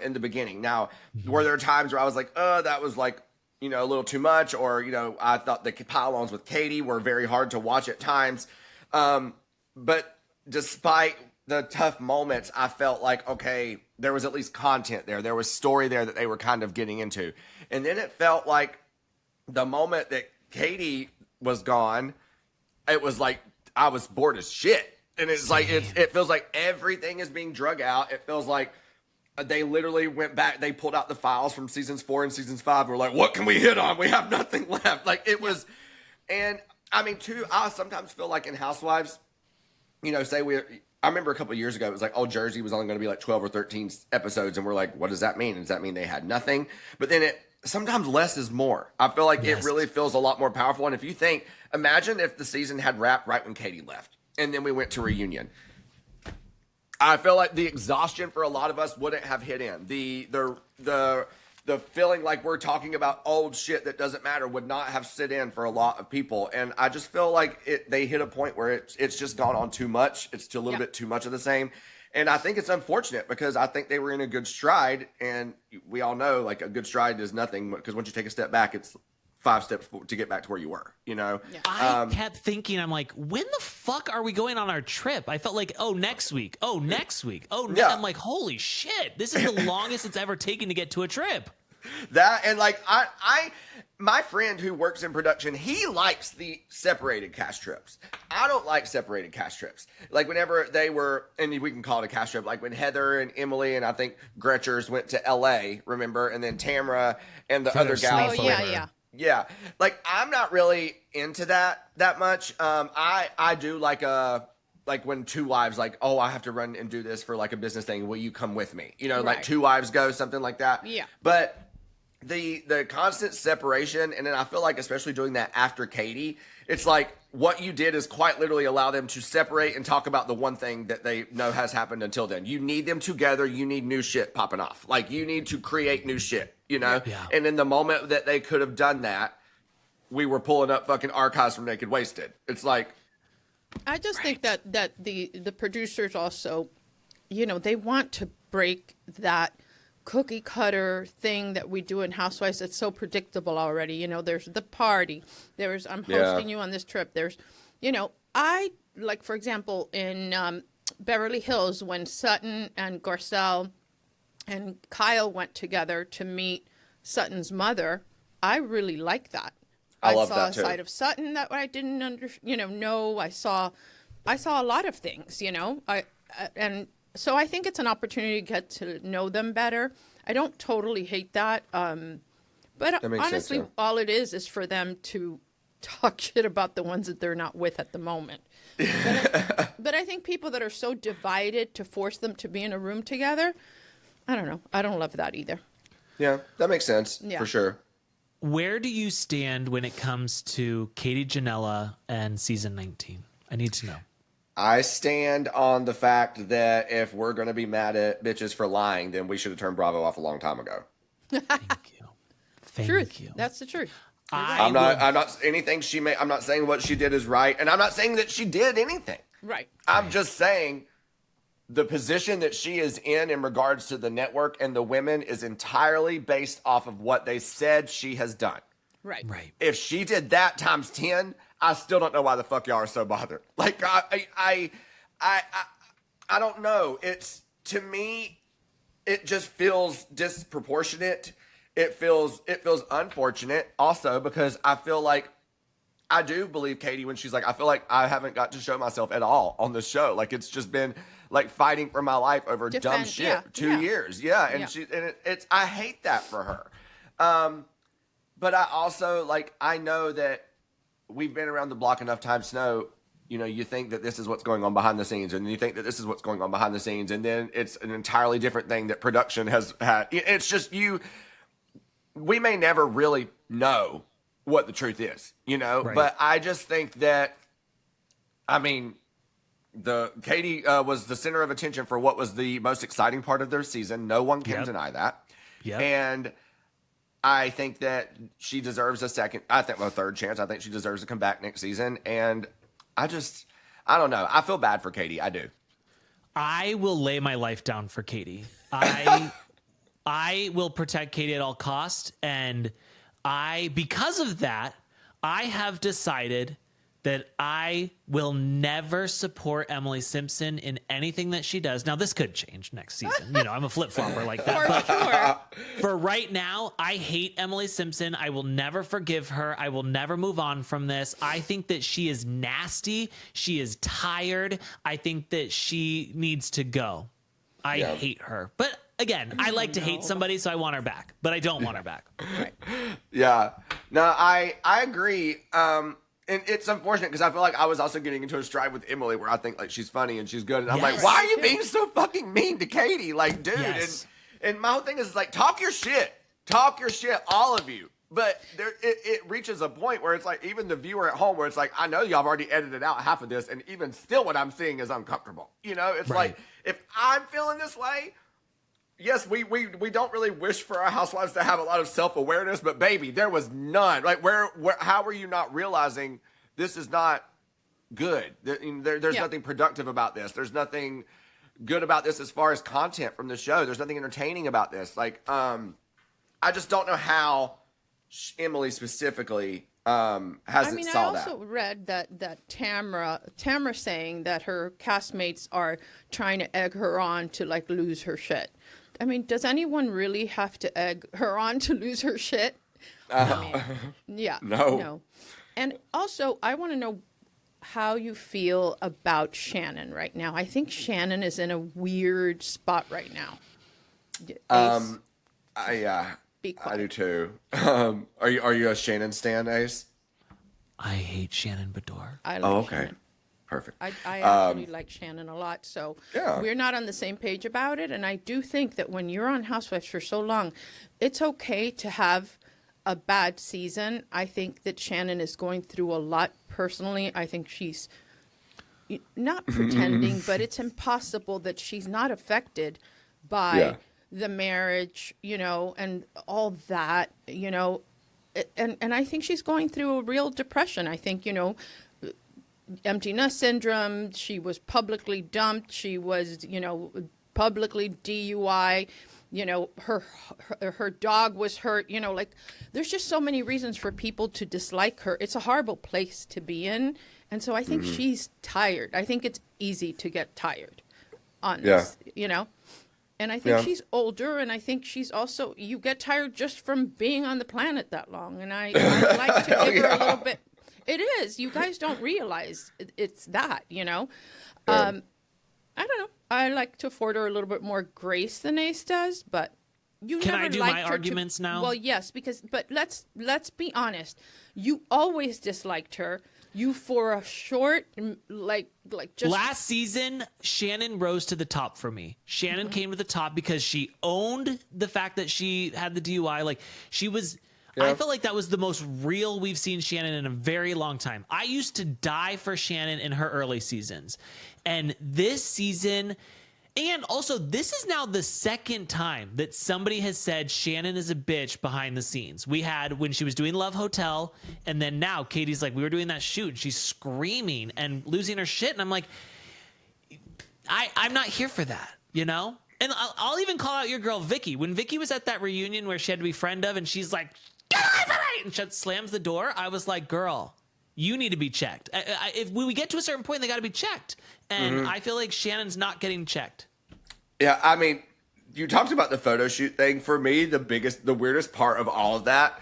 in the beginning. Now, were there times where I was like, that was like, you know, a little too much, or, you know, I thought the pile-ons with Katie were very hard to watch at times. But despite the tough moments, I felt like, okay, there was at least content there. There was story there that they were kind of getting into. And then it felt like the moment that Katie was gone, it was like I was bored as shit. And it's like, it feels like everything is being drug out. It feels like they literally went back. They pulled out the files from seasons 4 and seasons 5. We're like, what can we hit on? We have nothing left. Like it was, and I mean, too, I sometimes feel like in Housewives, you know, I remember a couple of years ago, it was like, oh, Jersey was only going to be like 12 or 13 episodes. And we're like, what does that mean? Does that mean they had nothing? But then sometimes less is more. I feel like it really feels a lot more powerful. And if you think, imagine if the season had wrapped right when Katie left and then we went to reunion. I feel like the exhaustion for a lot of us wouldn't have hit in. The feeling like we're talking about old shit that doesn't matter would not have sit in for a lot of people. And I just feel like they hit a point where it's just gone on too much. It's a little bit too much of the same. And I think it's unfortunate because I think they were in a good stride. And we all know like a good stride is nothing, because once you take a step back, it's 5 steps to get back to where you were, you know? Yeah. I kept thinking, I'm like, when the fuck are we going on our trip? I felt like, oh, next week. Oh, next week. Oh, Yeah. I'm like, holy shit. This is the longest it's ever taken to get to a trip. That, and like my friend who works in production, he likes the separated cast trips. I don't like separated cast trips. Like whenever they were, and we can call it a cast trip, like when Heather and Emily and I think Gretchers went to LA, remember? And then Tamra and the other gals. Oh, yeah. Yeah. Like I'm not really into that much. I do like when two wives like, oh, I have to run and do this for like a business thing. Will you come with me? You know, like Right. two wives go, something like that. Yeah. But the constant separation, and then I feel like especially doing that after Katie, it's like what you did is quite literally allow them to separate and talk about the one thing that they know has happened until then. You need them together. You need new shit popping off. Like you need to create new shit, you know? Yeah. And in the moment that they could have done that, we were pulling up fucking archives from Naked Wasted. It's like, I just think that the producers also, you know, they want to break that cookie cutter thing that we do in Housewives that's so predictable already. You know, there's the party, there's I'm hosting you on this trip, there's, you know, I like, for example, in Beverly Hills when Sutton and Garcelle and Kyle went together to meet Sutton's mother, I really like that. I love saw that a too. side of Sutton that I didn't know. I saw a lot of things, you know. And so I think it's an opportunity to get to know them better. I don't totally hate that. But That makes sense, honestly, yeah. all it is for them to talk shit about the ones that they're not with at the moment. But I think people that are so divided, to force them to be in a room together, I don't know. I don't love that either. yeah, that makes sense Yeah. for sure. Where do you stand when it comes to Katie Ginella and season 19? I need to know. I stand on the fact that if we're going to be mad at bitches for lying, then we should have turned Bravo off a long time ago. Thank you. Thank Truth. you. That's the truth. I'm not anything she made. I'm not saying what she did is right. And I'm not saying that she did anything. Right. I'm just saying the position that she is in regards to the network and the women is entirely based off of what they said she has done. Right. Right. If she did that times 10, I still don't know why the fuck y'all are so bothered. Like I don't know. It's, to me, it just feels disproportionate. It feels unfortunate also, because I feel like I do believe Katie when she's like, I feel like I haven't got to show myself at all on the show. Like it's just been like fighting for my life over dumb shit. Yeah, 2 years. Yeah. And it's, I hate that for her. But I also, like, I know that we've been around the block enough times to know, you know, you think that this is what's going on behind the scenes, and you think that this is what's going on behind the scenes, and then it's an entirely different thing that production has had. It's just we may never really know what the truth is, you know, but I just think that, I mean, Katie was the center of attention for what was the most exciting part of their season. No one can deny that. And I think that she deserves a third chance. I think she deserves to come back next season. And I don't know. I feel bad for Katie. I do. I will lay my life down for Katie. I will protect Katie at all costs. And because of that, I have decided that I will never support Emily Simpson in anything that she does. Now, this could change next season. You know, I'm a flip-flopper like that. But for right now, I hate Emily Simpson. I will never forgive her. I will never move on from this. I think that she is nasty. She is tired. I think that she needs to go. I hate her. But again, I like to hate somebody, so I want her back. But I don't want her back. Yeah. No, I agree. And it's unfortunate because I feel like I was also getting into a stride with Emily where I think like she's funny and she's good. And I'm like, why are you being so fucking mean to Katie? Like, dude. And my whole thing is like, talk your shit, all of you. But it reaches a point where it's like, even the viewer at home where it's like, I know y'all have already edited out half of this. And even still what I'm seeing is uncomfortable. You know, it's like, if I'm feeling this way, yes, we don't really wish for our housewives to have a lot of self-awareness, but baby, there was none. Like, how are you not realizing this is not good? There's nothing productive about this. There's nothing good about this as far as content from the show. There's nothing entertaining about this. Like, I just don't know how Emily specifically hasn't saw that. I also read that Tamra saying that her castmates are trying to egg her on to like lose her shit. I mean, does anyone really have to egg her on to lose her shit? No. And also, I want to know how you feel about Shannon right now. I think Shannon is in a weird spot right now. Ace, I do too. Are you a Shannon stan, Ace? I hate Shannon Beador. I like Shannon. Perfect. I actually like Shannon a lot, so we're not on the same page about it. And I do think that when you're on Housewives for so long, it's okay to have a bad season. I think that Shannon is going through a lot personally. I think she's not pretending, but it's impossible that she's not affected by the marriage, you know, and all that, you know. And I think she's going through a real depression. I think, you know, empty nest syndrome. She was publicly dumped. She was, you know, publicly DUI. You know, her dog was hurt. You know, like there's just so many reasons for people to dislike her. It's a horrible place to be in. And so I think she's tired. I think it's easy to get tired on this, you know. And I think she's older, and I think she's also, you get tired just from being on the planet that long. And I like to give her a little bit. It is. You guys don't realize it's that, you know. I don't know. I like to afford her a little bit more grace than Ace does, but you Can never I do liked my her arguments now? Well, yes, but let's be honest. You always disliked her. You for a short, like just last season, Shannon rose to the top for me. Shannon came to the top because she owned the fact that she had the DUI. Like she was. I felt like that was the most real we've seen Shannon in a very long time. I used to die for Shannon in her early seasons. And this season, and also this is now the second time that somebody has said Shannon is a bitch behind the scenes. We had when she was doing Love Hotel, and then now Katie's like, we were doing that shoot, and she's screaming and losing her shit. And I'm like, I'm not here for that, you know? And I'll even call out your girl, Vicki. When Vicki was at that reunion where she had to be friend of, and she's like, get away from me! And slams the door, I was like, girl, you need to be checked. If we get to a certain point, they got to be checked. And I feel like Shannon's not getting checked. Yeah, I mean, you talked about the photo shoot thing. For me, the weirdest part of all of that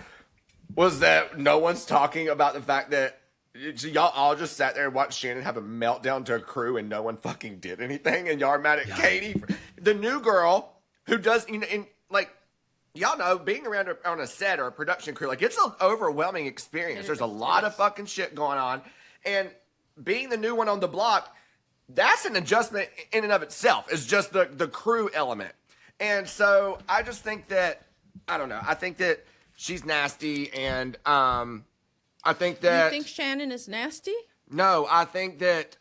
was that no one's talking about the fact that So y'all all just sat there and watched Shannon have a meltdown to a crew and no one fucking did anything, and y'all are mad at Katie, the new girl who does, you know, and like, y'all know, being around on a set or a production crew, like, it's an overwhelming experience. There's a lot of fucking shit going on, and being the new one on the block, that's an adjustment in and of itself. It's just the crew element. And so I just think that, I don't know, I think that she's nasty, and I think that... You think Shannon is nasty? No, I think that...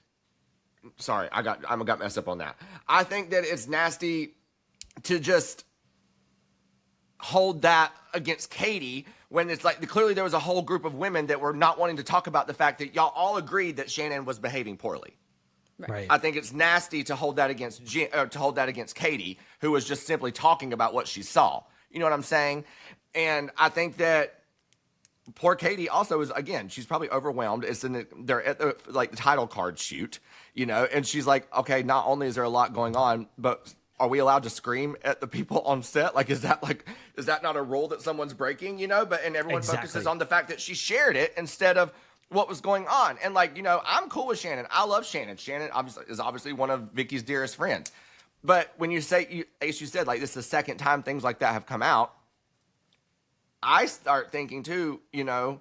Sorry, I got messed up on that. I think that it's nasty to just hold that against Katie when it's like, clearly there was a whole group of women that were not wanting to talk about the fact that y'all all agreed that Shannon was behaving poorly. Right. I think it's nasty to hold that against Katie, who was just simply talking about what she saw. You know what I'm saying? And I think that poor Katie also is, again, she's probably overwhelmed. They're at the title card shoot, you know, and she's like, okay, not only is there a lot going on, but are we allowed to scream at the people on set? Like, is that not a rule that someone's breaking, you know? And everyone focuses on the fact that she shared it instead of what was going on. And like, you know, I'm cool with Shannon. I love Shannon. Shannon is obviously one of Vicki's dearest friends. But when you say, as you said, like, this is the second time things like that have come out, I start thinking too, you know,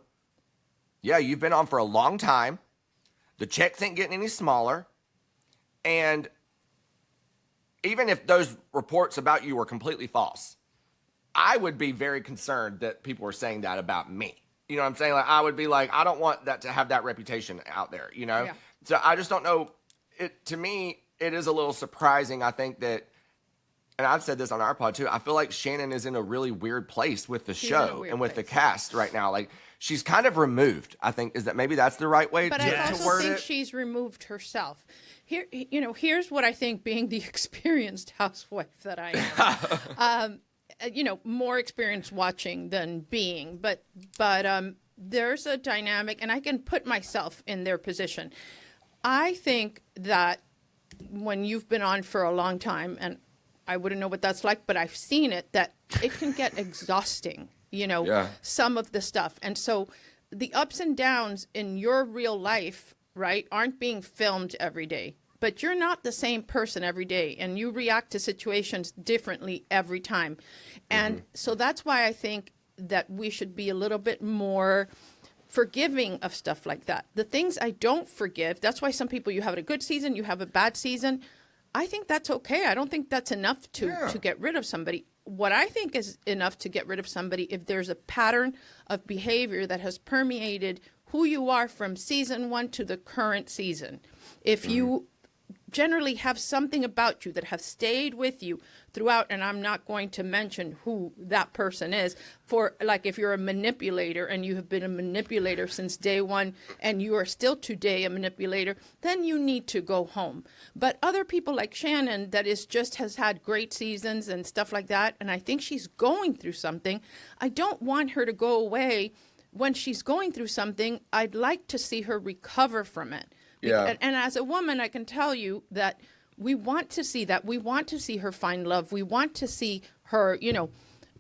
yeah, you've been on for a long time. The checks ain't getting any smaller. And even if those reports about you were completely false, I would be very concerned that people were saying that about me. You know what I'm saying? Like, I would be like, I don't want that to have that reputation out there, you know? Yeah. So I just don't know. To me, it is a little surprising. I think that, and I've said this on our pod too, I feel like Shannon is in a really weird place with the show and with the cast right now. Like, she's kind of removed, I think. Is that maybe that's the right way to word it? But I also think she's removed herself. Here, you know, here's what I think, being the experienced housewife that I am. You know, more experience watching than being, but there's a dynamic, and I can put myself in their position. I think that when you've been on for a long time, and I wouldn't know what that's like, but I've seen it, that it can get exhausting, you know, some of the stuff. And so the ups and downs in your real life, right, aren't being filmed every day. But you're not the same person every day, and you react to situations differently every time. And so that's why I think that we should be a little bit more forgiving of stuff like that. The things I don't forgive, that's why some people, you have a good season, you have a bad season. I think that's okay. I don't think that's enough to get rid of somebody. What I think is enough to get rid of somebody, if there's a pattern of behavior that has permeated who you are from season 1 to the current season. If you generally have something about you that have stayed with you throughout, and I'm not going to mention who that person is, for like, if you're a manipulator and you have been a manipulator since day one and you are still today a manipulator, then you need to go home. But other people like Shannon, that is just has had great seasons and stuff like that, and I think she's going through something. I don't want her to go away when she's going through something. I'd like to see her recover from it. Yeah. And as a woman, I can tell you that we want to see that. We want to see her find love. We want to see her, you know,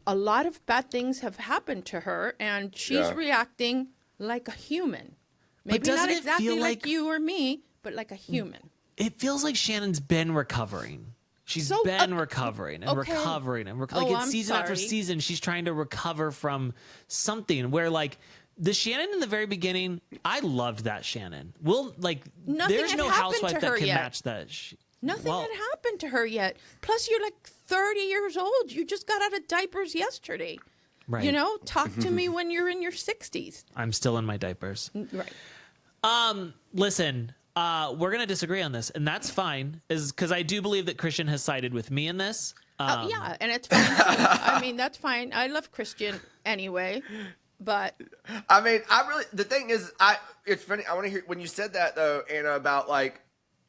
a lot of bad things have happened to her, and she's reacting like a human. Maybe not exactly like you or me, but like a human. It feels like Shannon's been recovering. She's been recovering and recovering and like it's season after season, she's trying to recover from something where, like, the Shannon in the very beginning, I loved that Shannon. There's no housewife that can match that. Nothing had happened to her yet. Plus, you're like 30 years old. You just got out of diapers yesterday. Right. You know, talk to me when you're in your 60s. I'm still in my diapers. Right. Listen, we're going to disagree on this, and that's fine, is because I do believe that Christian has sided with me in this. Yeah, and it's fine. I mean, that's fine. I love Christian anyway. But I mean, the thing is, it's funny. I want to hear when you said that though, Anna, about like,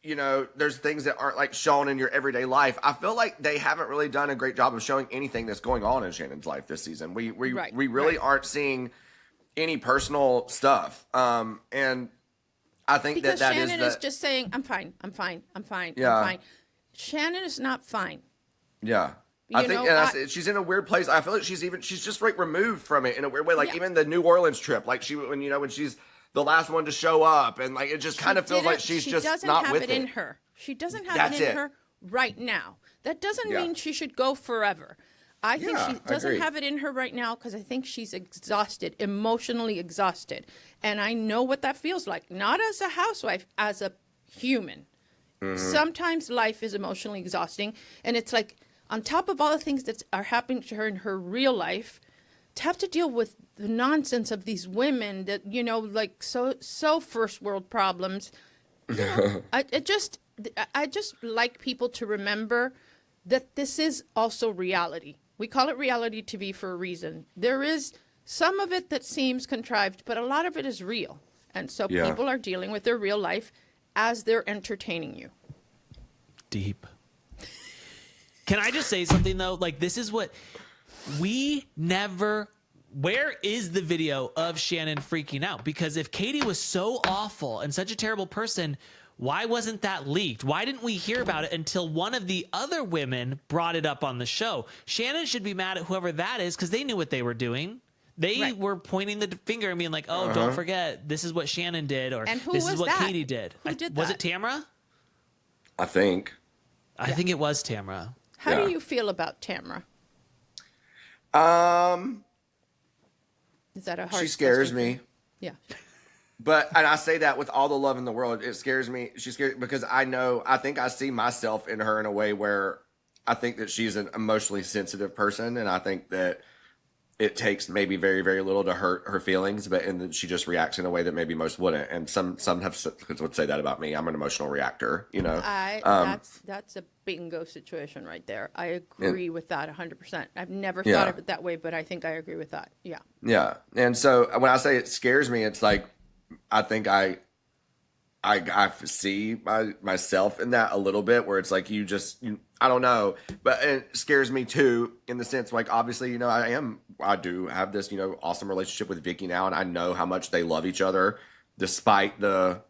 you know, there's things that aren't like shown in your everyday life. I feel like they haven't really done a great job of showing anything that's going on in Shannon's life this season. We really aren't seeing any personal stuff. And I think because that Shannon is just saying, I'm fine. Shannon is not fine. Yeah. I think she's in a weird place. I feel like she's just like removed from it in a weird way. Like even the New Orleans trip, like when she's the last one to show up, and like it just kind of feels like she's just not with it. She doesn't have it in her. She doesn't have it in her right now. That doesn't mean she should go forever. I think she doesn't have it in her right now because I think she's exhausted, emotionally exhausted. And I know what that feels like, not as a housewife, as a human. Sometimes life is emotionally exhausting. And it's like, on top of all the things that are happening to her in her real life, to have to deal with the nonsense of these women that, you know, like so first world problems. You know, I just like people to remember that this is also reality. We call it reality TV for a reason. There is some of it that seems contrived, but a lot of it is real. And so people are dealing with their real life as they're entertaining you. Deep. Can I just say something, though? Like, this is what we never... Where is the video of Shannon freaking out? Because if Katie was so awful and such a terrible person... Why wasn't that leaked? Why didn't we hear about it until one of the other women brought it up on the show? Shannon should be mad at whoever that is because they knew what they were doing. They were pointing the finger and being like, oh, don't forget, this is what Shannon did, or this is what Katie did. Who did was that? it Tamra? I think. I think it was Tamra. How do you feel about Tamra? Is that a hard She scares question? me. Yeah. But, and I say that with all the love in the world, it scares me. She's scared because I think I see myself in her in a way where I think that she's an emotionally sensitive person. And I think that it takes maybe very, very little to hurt her feelings, but and then she just reacts in a way that maybe most wouldn't. And some would say that about me. I'm an emotional reactor, you know. That's a bingo situation right there. I agree with that 100%. I've never thought of it that way, but I think I agree with that. Yeah. Yeah. And so when I say it scares me, it's like, I think I see myself in that a little bit where it's like I don't know, but it scares me too in the sense like obviously, you know, I do have this, you know, awesome relationship with Vicki now, and I know how much they love each other despite the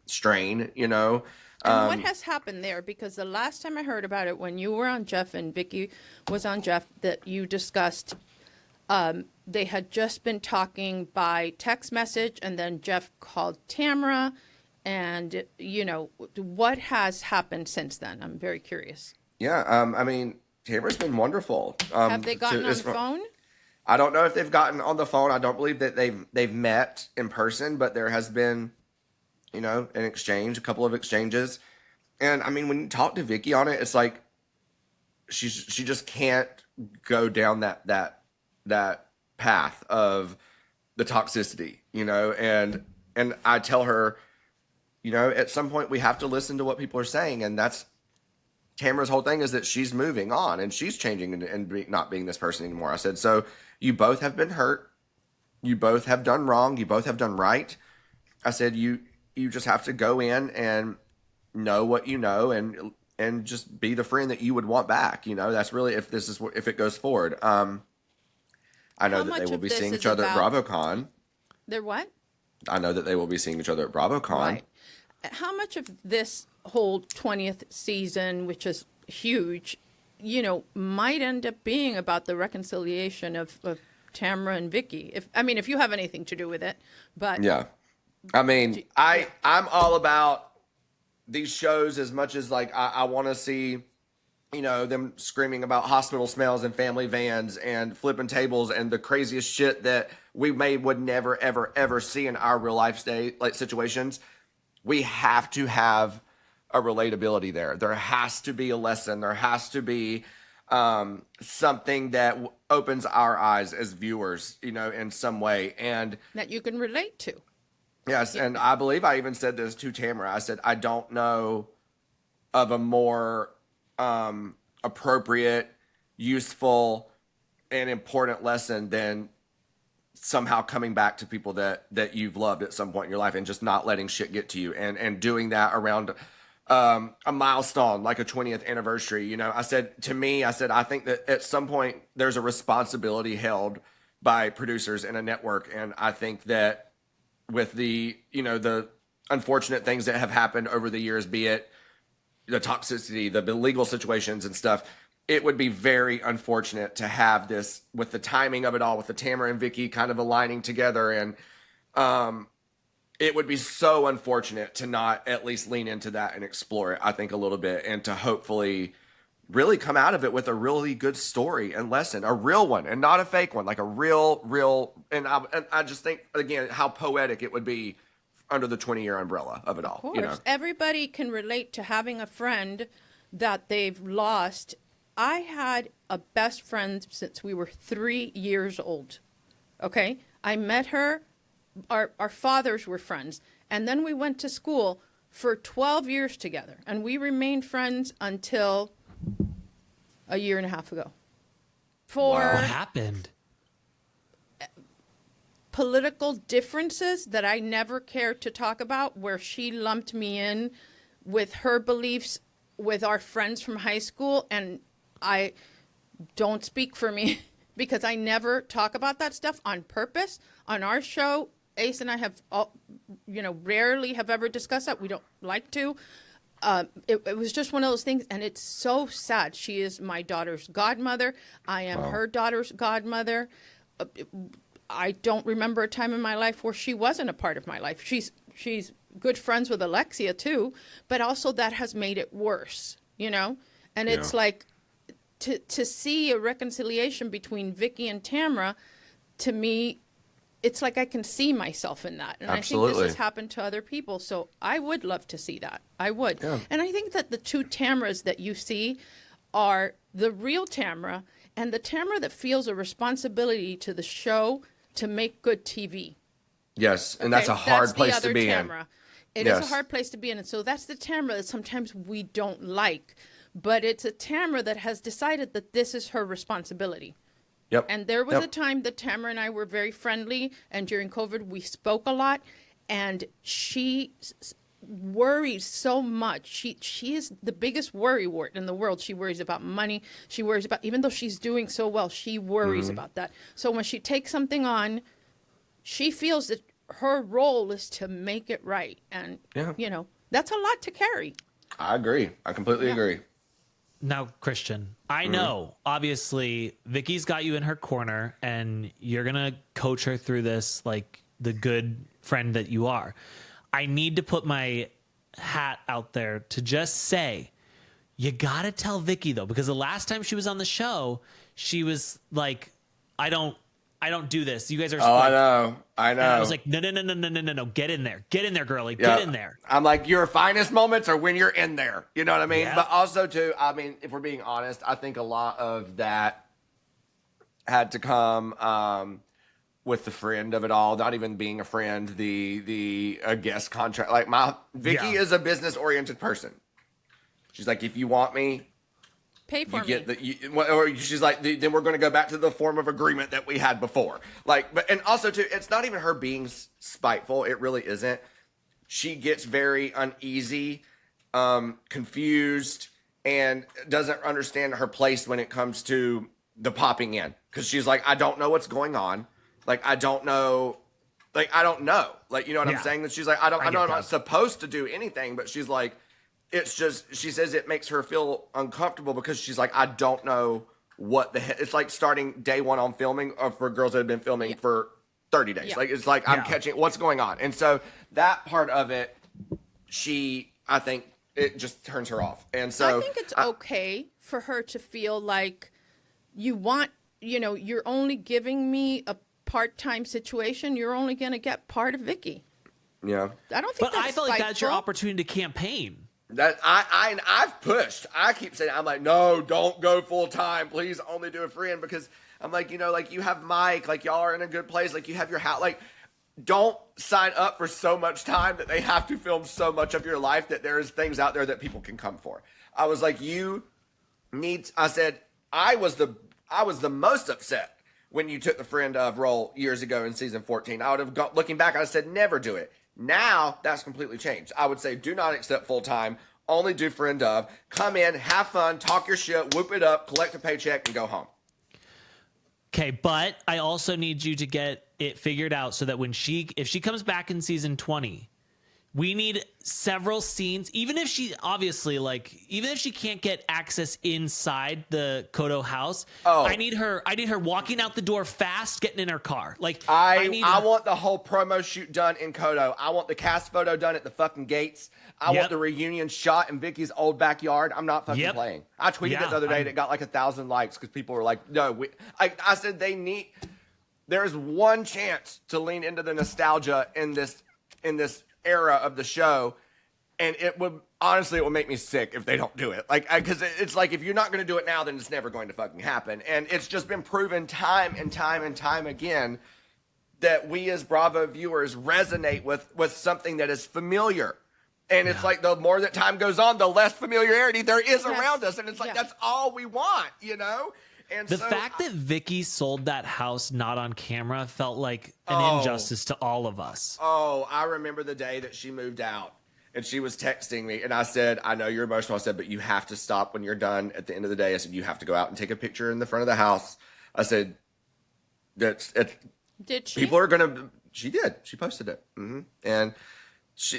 strain, you know. And what has happened there? Because the last time I heard about it, when you were on Jeff and Vicki was on Jeff, that you discussed they had just been talking by text message, and then Jeff called Tamra, and, you know, what has happened since then? I'm very curious. Yeah, I mean, Tamra's been wonderful. Have they gotten on the phone? I don't know if they've gotten on the phone. I don't believe that they've met in person, but there has been, you know, an exchange, a couple of exchanges. And, I mean, when you talk to Vicki on it, it's like she just can't go down that path of the toxicity, you know, and I tell her, you know, at some point we have to listen to what people are saying, and that's Tamra's whole thing is that she's moving on and she's changing and not being this person anymore. I said, so you both have been hurt, you both have done wrong, you both have done right. I said, you just have to go in and know what you know and just be the friend that you would want back. You know, that's really if it goes forward. I know that they will be seeing each other at BravoCon. They're what? I know that they will be seeing each other at BravoCon. Right. How much of this whole 20th season, which is huge, you know, might end up being about the reconciliation of Tamra and Vicki? If you have anything to do with it, but yeah, I mean, I'm all about these shows as much as like I want to see, you know, them screaming about hospital smells and family vans and flipping tables and the craziest shit that we would never, ever, ever see in our real life situations. We have to have a relatability there. There has to be a lesson. There has to be something that opens our eyes as viewers, you know, in some way. And that you can relate to. Yes, and I believe I even said this to Tamra. I said, I don't know of a more appropriate, useful, and important lesson than somehow coming back to people that you've loved at some point in your life and just not letting shit get to you and doing that around a milestone like a 20th anniversary. You know, I said, I think that at some point there's a responsibility held by producers in a network. And I think that with the, you know, the unfortunate things that have happened over the years, be it the toxicity, the legal situations and stuff, it would be very unfortunate to have this with the timing of it all, with the Tamra and Vicki kind of aligning together and it would be so unfortunate to not at least lean into that and explore it, I think, a little bit, and to hopefully really come out of it with a really good story and lesson, a real one and not a fake one, like a real. And I just think, again, how poetic it would be under the 20-year umbrella of it all. Of course. Everybody can relate to having a friend that they've lost. I had a best friend since we were 3 years old. Okay? I met her. Our fathers were friends. And then we went to school for 12 years together. And we remained friends until a year and a half ago. For What happened? political differences that I never cared to talk about, where she lumped me in with her beliefs with our friends from high school. And I don't speak for me because I never talk about that stuff on purpose. On our show, Ace and I have, rarely have ever discussed that. We don't like to. It was just one of those things, and it's so sad. She is my daughter's godmother. I am her daughter's godmother. I don't remember a time in my life where she wasn't a part of my life. She's good friends with Alexia too, but also that has made it worse, And it's like to see a reconciliation between Vicki and Tamra, to me, it's like I can see myself in that. And Absolutely. I think this has happened to other people. So I would love to see that. I would. Yeah. And I think that the two Tamras that you see are the real Tamra and the Tamra that feels a responsibility to the show to make good TV. Yes, and that's a hard place to be in. It is a hard place to be in. And so that's the Tamra that sometimes we don't like. But it's a Tamra that has decided that this is her responsibility. Yep. And there was a time that Tamra and I were very friendly, and during COVID we spoke a lot, and she worries so much. She is the biggest worrywart in the world. She worries about money. She worries about, even though she's doing so well, she worries about that. So when she takes something on, she feels that her role is to make it right. And, that's a lot to carry. I agree. I completely agree. Now, Christian, I know, obviously, Vicki's got you in her corner, and you're going to coach her through this like the good friend that you are. I need to put my hat out there to just say, you got to tell Vicki, though, because the last time she was on the show, she was like, I don't do this. You guys are. Oh, like, I know. And I was like, no. Get in there, girly. Yeah. Get in there. I'm like, your finest moments are when you're in there. You know what I mean? Yeah. But also, too, I mean, if we're being honest, I think a lot of that had to come with the friend of it all, not even being a friend, the guest contract. Like, Vicki is a business-oriented person. She's like, if you want me, Pay for me. Or she's like, then we're going to go back to the form of agreement that we had before. Like, and also too, it's not even her being spiteful. It really isn't. She gets very uneasy, confused, and doesn't understand her place when it comes to the popping in. Because she's like, I don't know what's going on. Like, I don't know. Like, you know what I'm saying? That she's like, I'm not supposed to do anything, but she's like, it's just, she says it makes her feel uncomfortable because she's like, I don't know what the heck. It's like starting day one on filming for girls that have been filming for 30 days. Yeah. Like, it's like, I'm catching what's going on. And so that part of it, I think it just turns her off. And so I think it's okay for her to feel like you're only giving me a part-time situation. You're only going to get part of Vicki. Yeah. I don't think that's I felt like spiteful. that's your opportunity to campaign. That I've pushed. I keep saying, I'm like, no, don't go full time. Please only do a friend, because I'm like, like you have Mike, like y'all are in a good place, like you have your house, like don't sign up for so much time that they have to film so much of your life that there's things out there that people can come for. I was like, I said, I was the most upset when you took the friend of role years ago in season 14. I would have looking back, I said, never do it. Now, that's completely changed. I would say do not accept full-time, only do friend of, come in, have fun, talk your shit, whoop it up, collect a paycheck, and go home. Okay, but I also need you to get it figured out so that if she comes back in season 20, We need several scenes, even if she obviously even if she can't get access inside the Coto house. I need her walking out the door fast, getting in her car. I want the whole promo shoot done in Coto. I want the cast photo done at the fucking gates. I want the reunion shot in Vicki's old backyard. I'm not fucking playing. I tweeted it the other day and it got like 1,000 likes because people were like, no, I said there's one chance to lean into the nostalgia in this era of the show, and it would make me sick if they don't do it. Because it's like, if you're not going to do it now, then it's never going to fucking happen. And it's just been proven time and time and time again that we as Bravo viewers resonate with something that is familiar. And it's like, the more that time goes on, the less familiarity there is around us. And it's like, that's all we want, you know? And the fact that Vicki sold that house not on camera felt like an injustice to all of us. Oh, I remember the day that she moved out and she was texting me and I said, I know you're emotional. I said, but you have to stop when you're done at the end of the day. I said, you have to go out and take a picture in the front of the house. I said, did she? People are going to, she did. She posted it. Mm-hmm. And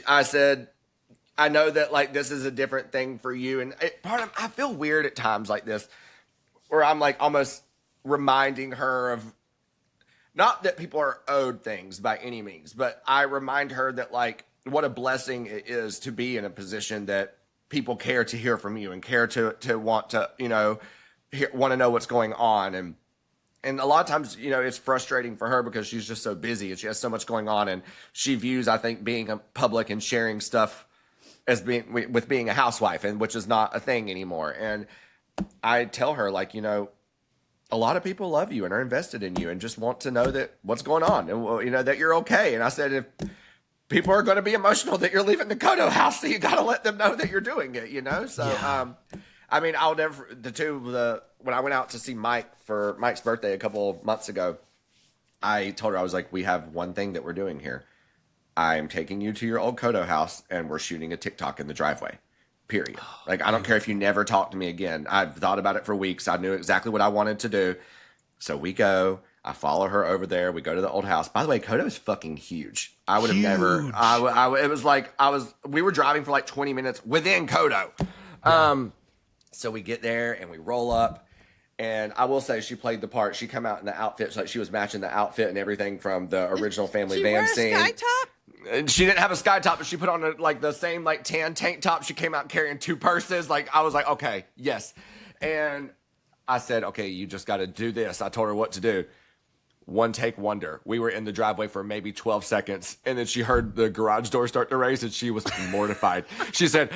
I said, I know that this is a different thing for you. And I feel weird at times like this, where I'm almost reminding her of, not that people are owed things by any means, but I remind her that what a blessing it is to be in a position that people care to hear from you and care to want to, want to know what's going on. And a lot of times, it's frustrating for her because she's just so busy and she has so much going on. And she views, I think, being a public and sharing stuff as being a housewife, and which is not a thing anymore. And I tell her, a lot of people love you and are invested in you and just want to know that what's going on and, that you're okay. And I said, if people are going to be emotional that you're leaving the Coto house, so you got to let them know that you're doing it, So, I'll never, when I went out to see Mike for Mike's birthday a couple of months ago, I told her, I was like, we have one thing that we're doing here. I'm taking you to your old Coto house and we're shooting a TikTok in the driveway. Period. I don't care if you never talk to me again. I've thought about it for weeks. I knew exactly what I wanted to do. So we go. I follow her over there. We go to the old house. By the way, Coto is fucking huge. I would have never. It was we were driving for 20 minutes within Coto. So we get there and we roll up. And I will say she played the part. She come out in the outfit, she was matching the outfit and everything from the original family van scene. Sky top? She didn't have a sky top, but she put on the same tan tank top. She came out carrying 2 purses. I was like, okay, yes. And I said, okay, you just got to do this. I told her what to do. One take wonder. We were in the driveway for maybe 12 seconds, and then she heard the garage door start to raise, and she was mortified. She said,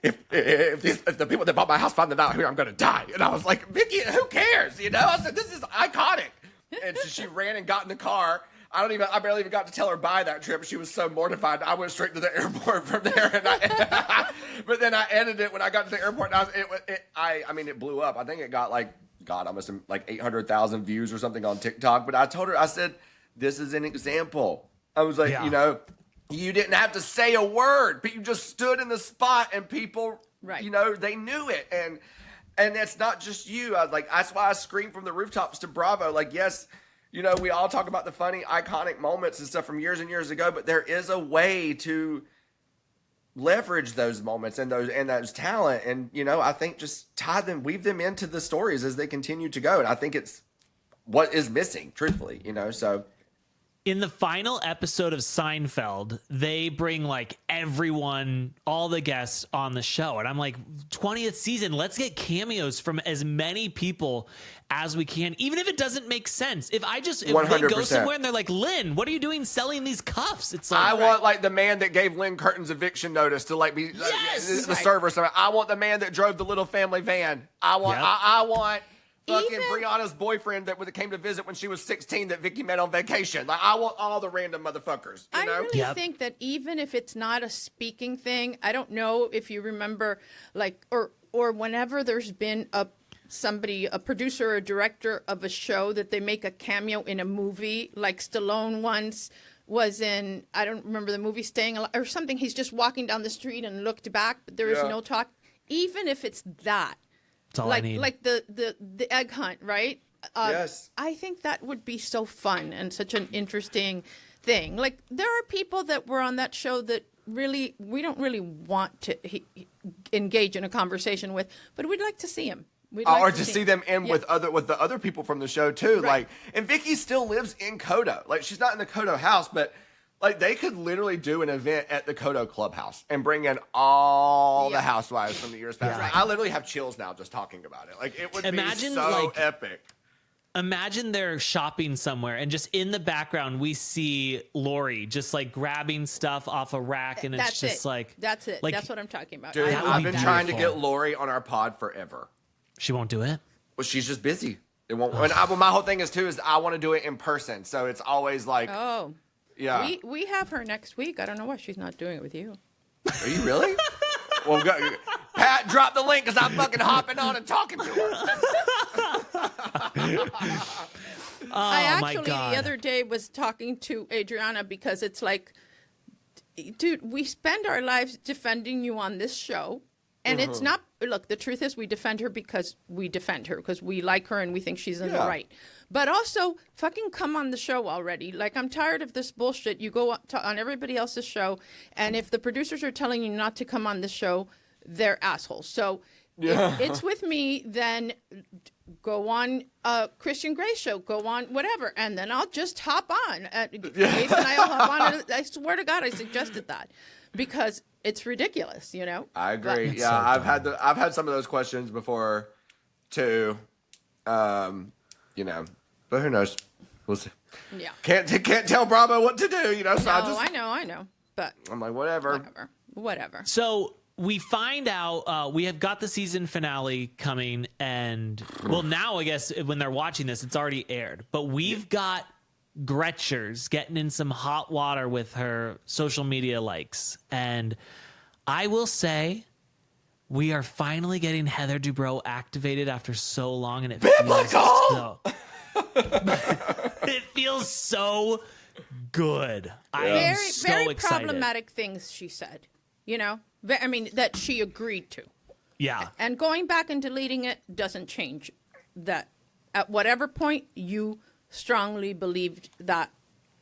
if the people that bought my house find them out here, I'm going to die. And I was like, Vicki, who cares? I said, this is iconic. And so she ran and got in the car. I barely even got to tell her bye that trip. She was so mortified. I went straight to the airport from there, and but then I edited it when I got to the airport. And it blew up. I think it got I must have 800,000 views or something on TikTok. But I told her, I said, this is an example. I was like, you didn't have to say a word, but you just stood in the spot, and people, they knew it, and it's not just you. I was like, that's why I screamed from the rooftops to Bravo. Yes. We all talk about the funny, iconic moments and stuff from years and years ago, but there is a way to leverage those moments and those talent. And, I think just weave them into the stories as they continue to go. And I think it's what is missing, truthfully, so. In the final episode of Seinfeld, they bring everyone, all the guests on the show. And I'm like, 20th season, let's get cameos from as many people as we can, even if it doesn't make sense. If they go somewhere and they're like, Lynn, what are you doing selling these cuffs? It's I want the man that gave Lynn Curtin's eviction notice to be the server. So I want the man that drove the little family van. I want fucking Brianna's boyfriend that came to visit when she was 16 that Vicki met on vacation. I want all the random motherfuckers. I really think that even if it's not a speaking thing, I don't know if you remember, or whenever there's been a producer or a director of a show that they make a cameo in a movie, like Stallone once was in, I don't remember the movie, Staying Alive or something. He's just walking down the street and looked back, but there is no talk. Even if it's that. That's all I need. Like the egg hunt, right? Yes. I think that would be so fun and such an interesting thing. There are people that were on that show that really want to engage in a conversation with, but we'd like to see him. Or to see them in with the other people from the show too. Right. Like, and Vicki still lives in Coto. Like, she's not in the Coto house, but like they could literally do an event at the Coto clubhouse and bring in all the housewives from the years past. Right. I literally have chills now just talking about it. Like, it would be so epic. Imagine they're shopping somewhere and just in the background we see Lori just like grabbing stuff off a rack, and it's just like that's it. Like, that's what I'm talking about. Dude, I've been trying to get Lori on our pod forever. She won't do it. Well, she's just busy. It won't. And my whole thing is I want to do it in person, so it's always like, yeah. We have her next week. I don't know why she's not doing it with you. Are you really? Well, Pat, drop the link because I'm fucking hopping on and talking to her. I actually the other day was talking to Adriana because it's like, dude, we spend our lives defending you on this show. And it's not, look, the truth is we defend her because we like her and we think she's in the right. But also, fucking come on the show already. Like, I'm tired of this bullshit. You go on everybody else's show, and if the producers are telling you not to come on the show, they're assholes. So if it's with me, then go on Christian Gray's show, go on whatever, and then I'll just hop on. Grace and I'll hop on. I swear to God, I suggested that. Because it's ridiculous, you know. I agree. I've had some of those questions before, too. You know, but who knows? We'll see. Yeah. Can't tell Bravo what to do, you know. So I know. But I'm like, whatever. So we find out we have got the season finale coming, and well, now I guess when they're watching this, it's already aired. But we've got Gretchers getting in some hot water with her social media likes, and I will say we are finally getting Heather Dubrow activated after so long, and it feels so good. I am so very excited. Problematic things she said, you know. I mean, that she agreed to. Yeah, and going back and deleting it doesn't change that. At whatever point you strongly believed that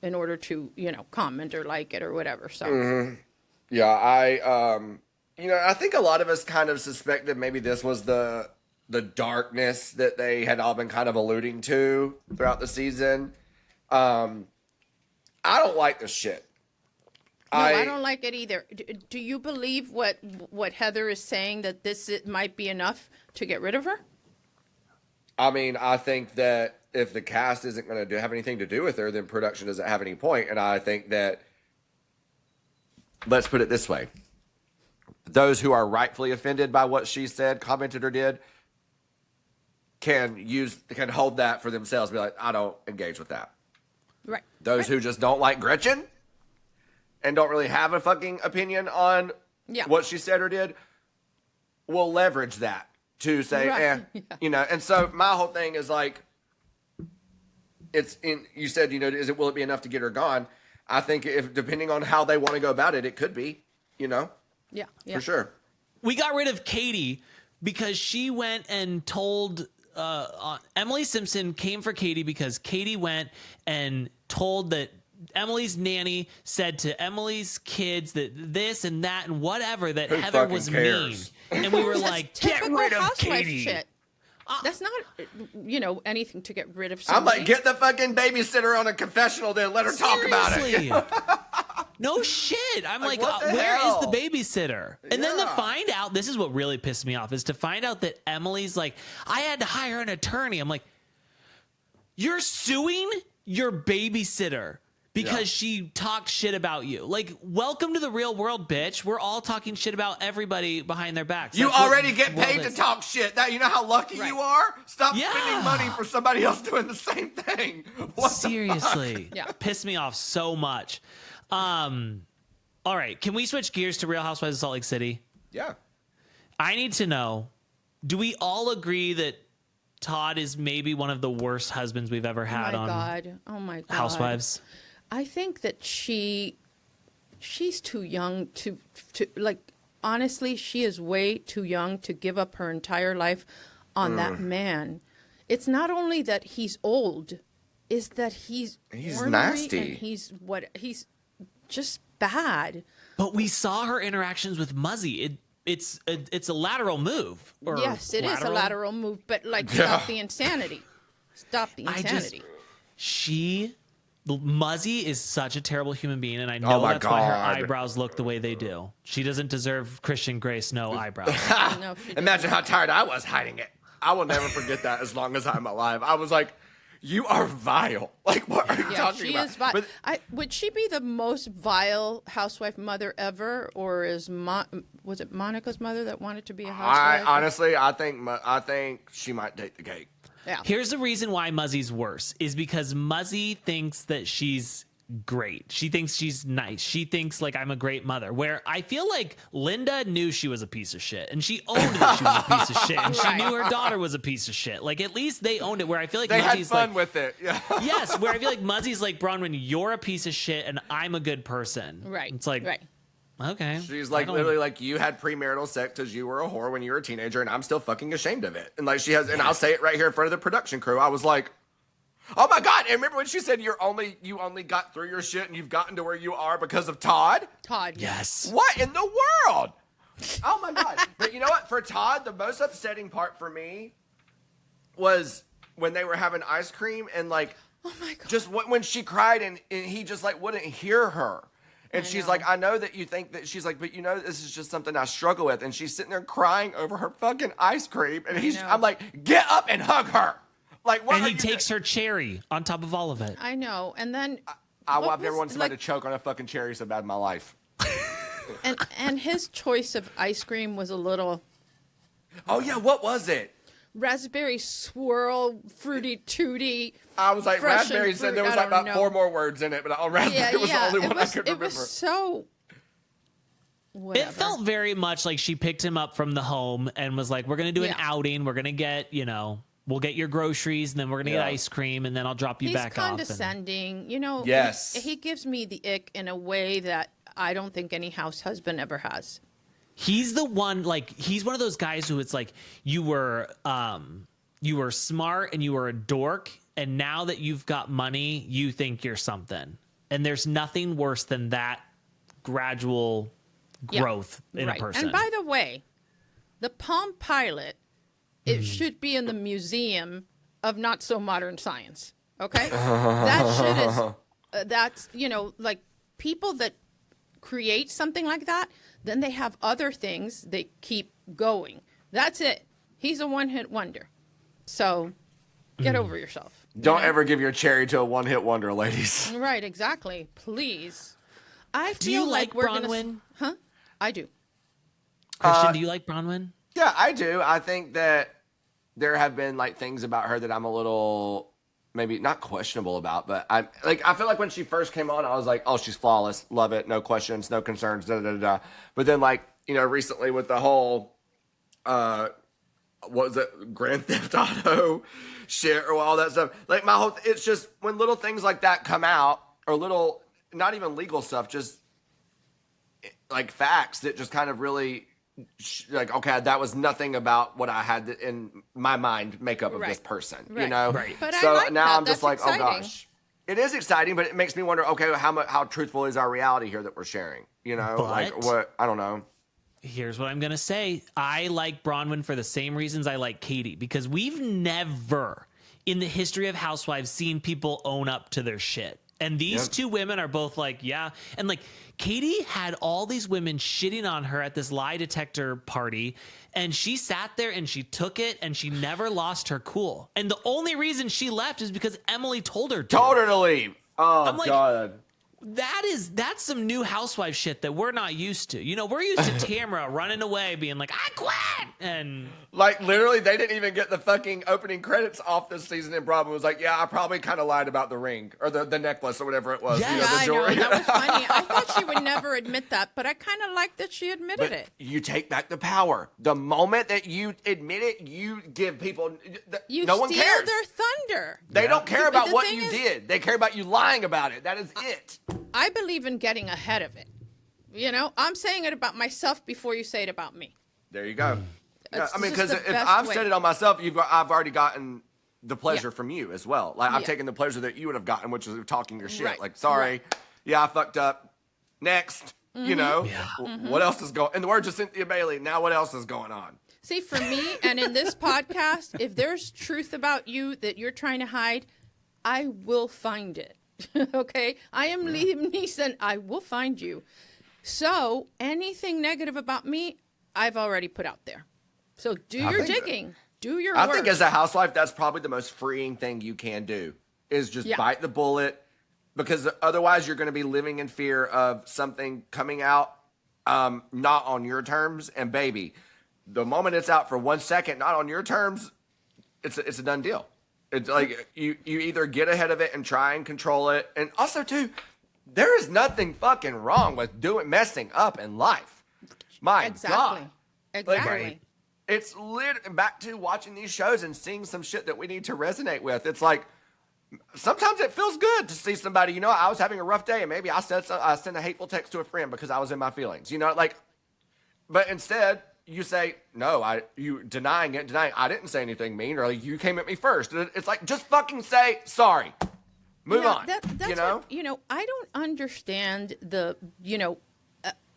in order to, you know, comment or like it or whatever. So, yeah, I think a lot of us kind of suspected maybe this was the darkness that they had all been kind of alluding to throughout the season. I don't like this shit. No, I don't like it either. Do you believe what Heather is saying, that it might be enough to get rid of her? I mean, I think that if the cast isn't going to have anything to do with her, then production doesn't have any point. And I think that, let's put it this way. Those who are rightfully offended by what she said, commented, or did, can hold that for themselves. Be like, I don't engage with that. Right. Those who just don't like Gretchen and don't really have a fucking opinion on what she said or did will leverage that to say, you know. And so my whole thing is like, you said, you know, will it be enough to get her gone? I think if depending on how they want to go about it, it could be, you know. Yeah. For sure. We got rid of Katie because she went and told Emily Simpson came for Katie because Katie went and told that Emily's nanny said to Emily's kids that this and that and whatever, that Who Heather was cares? mean. And we were like, get rid of Katie. Shit. That's not, you know, anything to get rid of somebody. I'm like, get the fucking babysitter on a confessional then. Let her talk about it. No shit. I'm like what the where hell? is the babysitter? And then to find out, this is what really pissed me off, is to find out that Emily's like, I had to hire an attorney. I'm like, you're suing your babysitter because she talked shit about you. Like, welcome to the real world, bitch. We're all talking shit about everybody behind their backs. You already get paid to talk shit. Now you know how lucky you are? Stop spending money for somebody else doing the same thing. Seriously. Pissed me off so much. All right. Can we switch gears to Real Housewives of Salt Lake City? Yeah. I need to know, do we all agree that Todd is maybe one of the worst husbands we've ever had Oh my God. Housewives? I think that she's too young to like, honestly, she is way too young to give up her entire life on that man. It's not only that he's old, is that he's ornery nasty. and he's just bad. But we saw her interactions with Muzzy. It's a lateral move. Or yes, it is a lateral move, but like stop the insanity. Stop the insanity. Muzzy is such a terrible human being, and I know that's why her eyebrows look the way they do. She doesn't deserve Christian Grace, no eyebrows. No, Imagine how tired I was hiding it. I will never forget that as long as I'm alive. I was like, you are vile. Like, what are you talking about? Is vile. Would she be the most vile housewife mother ever, or was it Monica's mother that wanted to be a housewife? I think she might date the cake. Yeah. Here's the reason why Muzzy's worse is because Muzzy thinks that she's great. She thinks she's nice. She thinks like I'm a great mother. Where I feel like Linda knew she was a piece of shit and she owned that she was a piece of shit and she knew her daughter was a piece of shit. Like at least they owned it. Where I feel like they Muzzy's had fun with it. Yeah. Yes. Where I feel like Muzzy's like, Bronwyn, you're a piece of shit and I'm a good person. Right. It's like, okay. She's like literally like, you had premarital sex because you were a whore when you were a teenager, and I'm still fucking ashamed of it. And like she has, and I'll say it right here in front of the production crew. I was like, oh my God. And remember when she said you only got through your shit and you've gotten to where you are because of Todd? Todd. Yes. What in the world? Oh my God. But you know what? For Todd, the most upsetting part for me was when they were having ice cream and like, oh my God. Just when she cried and he just like wouldn't hear her. And she's like, I know that you think that, she's like, but you know, this is just something I struggle with. And she's sitting there crying over her fucking ice cream. And I'm like, get up and hug her. Like, what? And he takes her cherry on top of all of it. I know. And then I've never wanted somebody to choke on a fucking cherry so bad in my life. and his choice of ice cream was a little. Oh yeah, what was it? Raspberry swirl, fruity tooty. I was like, raspberry said there was like about 4 more words in it, but raspberry was the only one I could remember. It was so. Whatever. It felt very much like she picked him up from the home and was like, we're going to do an outing. We're going to get, we'll get your groceries and then we're going to get ice cream and then I'll drop you back off. He's condescending. Yes. He gives me the ick in a way that I don't think any house husband ever has. He's the one, like, he's one of those guys who it's like, you were smart and you were a dork. And now that you've got money, you think you're something. And there's nothing worse than that gradual growth in a person. And by the way, the Palm Pilot, it should be in the Museum of Not So Modern Science. Okay? That shit is, that's, like people that create something like that, then they have other things they keep going. That's it. He's a one-hit wonder. So get over yourself. Don't ever give your cherry to a one-hit wonder, ladies. Right, exactly. Please. I feel do you like we're Bronwyn? Huh? I do. Christian, do you like Bronwyn? Yeah, I do. I think that there have been like things about her that I'm a little maybe not questionable about, but I feel like when she first came on, I was like, oh, she's flawless, love it, no questions, no concerns, da da da. But then recently with the whole what was it, Grand Theft Auto shit or all that stuff, like it's just when little things like that come out, or little, not even legal stuff, just like facts that just kind of really like, okay, that was nothing about what I had in my mind makeup of this person, Right. But so I like now that. I'm just That's like, exciting. oh gosh, it is exciting, but it makes me wonder, okay, how truthful is our reality here that we're sharing? Like what? I don't know. Here's what I'm going to say. I like Bronwyn for the same reasons I like Katie, because we've never in the history of Housewives seen people own up to their shit. And these two women are both like, yeah. And like Katie had all these women shitting on her at this lie detector party. And she sat there and she took it and she never lost her cool. And the only reason she left is because Emily told her to. Told her to leave. Oh, I'm like, God. That's some new housewife shit that we're not used to. We're used to Tamra running away being like, I quit. And like literally they didn't even get the fucking opening credits off this season, and Bravo was like, yeah, I probably kind of lied about the ring or the necklace or whatever it was. Yeah, the I know. jewelry. That was funny. I thought she would never admit that, but I kind of like that she admitted it. You take back the power. The moment that you admit it, you give people, no one steal cares. their thunder. They don't care But about the what thing you is- did. They care about you lying about it. That is it. I believe in getting ahead of it. I'm saying it about myself before you say it about me. There you go. Yeah, It's I mean, just because the if best I've way. said it on myself, I've already gotten the pleasure Yeah. from you as well. Like I've Yeah. taken the pleasure that you would have gotten, which is talking your shit. Right. Like, sorry, Right. yeah, I fucked up. Next, what else is going? In the words of Cynthia Bailey, now what else is going on? See, for me, and in this podcast, if there's truth about you that you're trying to hide, I will find it. Okay? I am Liam Neeson. I will find you. So anything negative about me, I've already put out there. So do your digging. Do your work. I think as a housewife, that's probably the most freeing thing you can do is just bite the bullet, because otherwise you're going to be living in fear of something coming out not on your terms. And baby, the moment it's out for 1 second, not on your terms, it's a done deal. It's like you either get ahead of it and try and control it. And also too, there is nothing fucking wrong with messing up in life. My God. Exactly. Like, it's back to watching these shows and seeing some shit that we need to resonate with. It's like, sometimes it feels good to see somebody, I was having a rough day and maybe I sent a hateful text to a friend because I was in my feelings, but instead you say, no, you denying I didn't say anything mean, or you came at me first. It's like, just fucking say sorry. Move on. That's what, I don't understand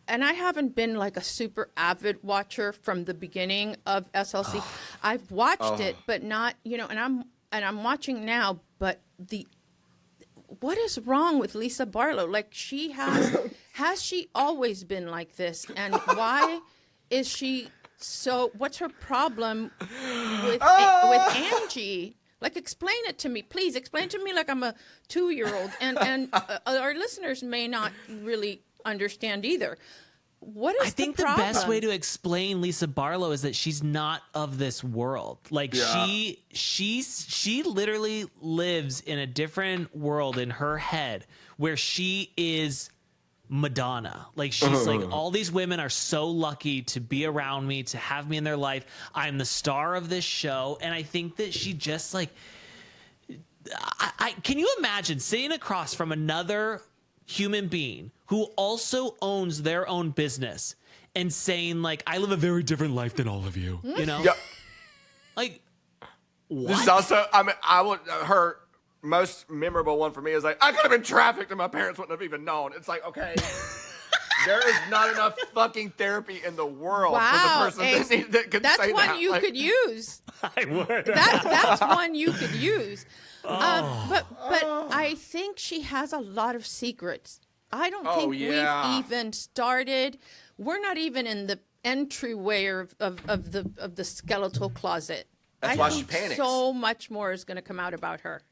and I haven't been like a super avid watcher from the beginning of SLC. I've watched it, but not, and I'm watching now, but what is wrong with Lisa Barlow? Like, she has she always been like this? And why is she what's her problem with Angie? Like, explain it to me, please. Explain it to me like I'm a 2-year-old, and our listeners may not really understand either. What is I think the best way to explain Lisa Barlow is that she's not of this world. Like, she literally lives in a different world in her head where she is Madonna. Like, she's like, all these women are so lucky to be around me, to have me in their life. I'm the star of this show. And I think that she just like, can you imagine sitting across from another human being who also owns their own business and saying, like, I live a very different life than all of you, Like, what? This is also, her most memorable one for me is like, I could have been trafficked and my parents wouldn't have even known. It's like, okay, there is not enough fucking therapy in the world for the person that could say that. That's one you could use. I would. That's one you could use. But I think she has a lot of secrets. I don't think we've even started. We're not even in the entryway of the skeletal closet. That's why she panics. So much more is going to come out about her.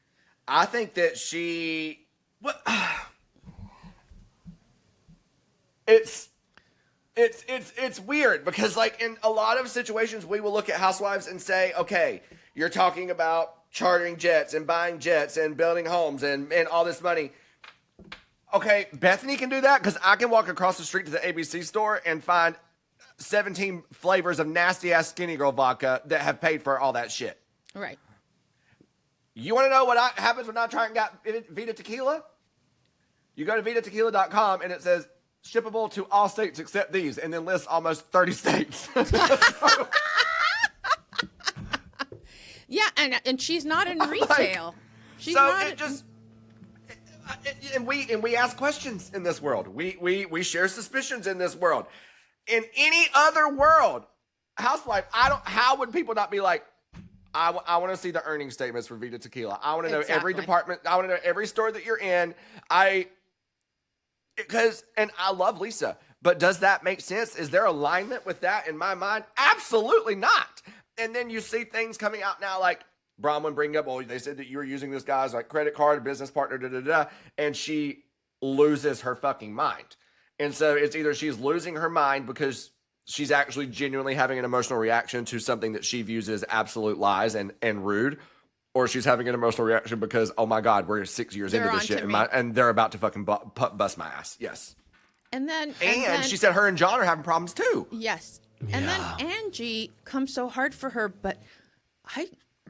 I think that it's weird because, like, in a lot of situations we will look at housewives and say, okay, you're talking about chartering jets and buying jets and building homes and all this money. Okay, Bethany can do that because I can walk across the street to the ABC store and find 17 flavors of nasty-ass Skinny Girl vodka that have paid for all that shit. Right. You want to know what happens when I try and get Vita Tequila? You go to VitaTequila.com and it says, shippable to all states except these, and then lists almost 30 states. Yeah, and she's not in retail. She's so not. It just... And we ask questions in this world. We share suspicions in this world. In any other world, housewife, how would people not be like, I want to see the earnings statements for Vita Tequila. I want to know every department. I want to know every store that you're in. And I love Lisa, but does that make sense? Is there alignment with that in my mind? Absolutely not. And then you see things coming out now like, Bronwyn bring up, they said that you were using this guy's like credit card, business partner, and she loses her fucking mind. And so it's either she's losing her mind because she's actually genuinely having an emotional reaction to something that she views as absolute lies and rude, or she's having an emotional reaction because, oh my God, we're 6 years into this shit and they're about to fucking bust my ass. Yes. And then she said her and John are having problems too. Yes. Yeah. And then Angie comes so hard for her, but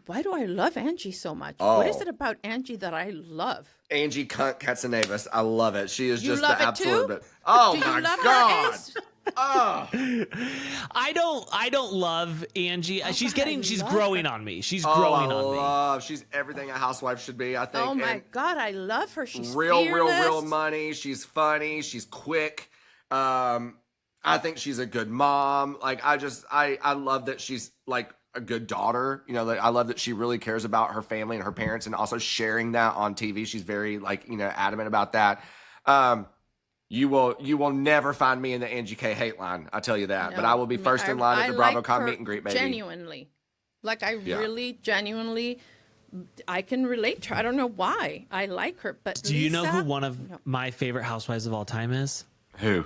why do I love Angie so much? What is it about Angie that I love? Angie Katsanevas. I love it. She is just love the it absolute too? bit. Oh do my you love God. Her Oh, I don't love Angie. She's I love growing her. on me. She's growing on me. She's everything a housewife should be, I think. Oh my And God, I love her. She's real fearless. money. She's funny. She's quick. I think she's a good mom. Like, I love that she's like a good daughter. You know, like, I love that she really cares about her family and her parents, and also sharing that on TV. She's very, like, you know, adamant about that. You will never find me in the Angie K hate line. I tell you that. But I will be first in line at the BravoCon meet and greet, baby. Genuinely, like really genuinely, I can relate to her. I don't know why I like her, but Do you know Lisa? who one of my favorite housewives of all time is? Who?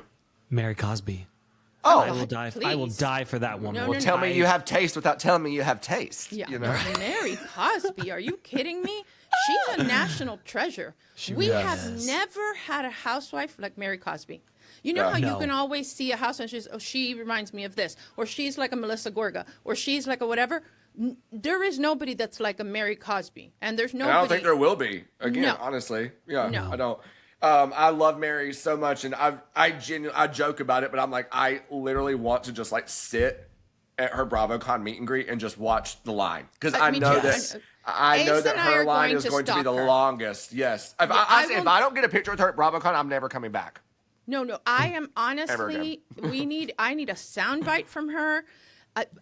Mary Cosby. Oh, I will die. I will please. die for that woman. No, well, tell me you have taste without telling me you have taste. Yeah, You know? Mary Cosby. Are you kidding me? She's a national treasure. We really have is. never had a housewife like Mary Cosby. You know how No. you can always see a housewife, she reminds me of this, or she's like a Melissa Gorga, or she's like a whatever. There is nobody that's like a Mary Cosby, and there's nobody. And I don't think there will be. Again, No. honestly. Yeah, No. I don't. I love Mary so much, and I joke about it, but I'm like, I literally want to just like sit at her BravoCon meet and greet and just watch the line, because I me know too. that I know Ace that and I her are line going is to going to be stalk the her. longest. Yes, if if I don't get a picture with her at BravoCon, I'm never coming back. No, I am honestly. I need a soundbite from her.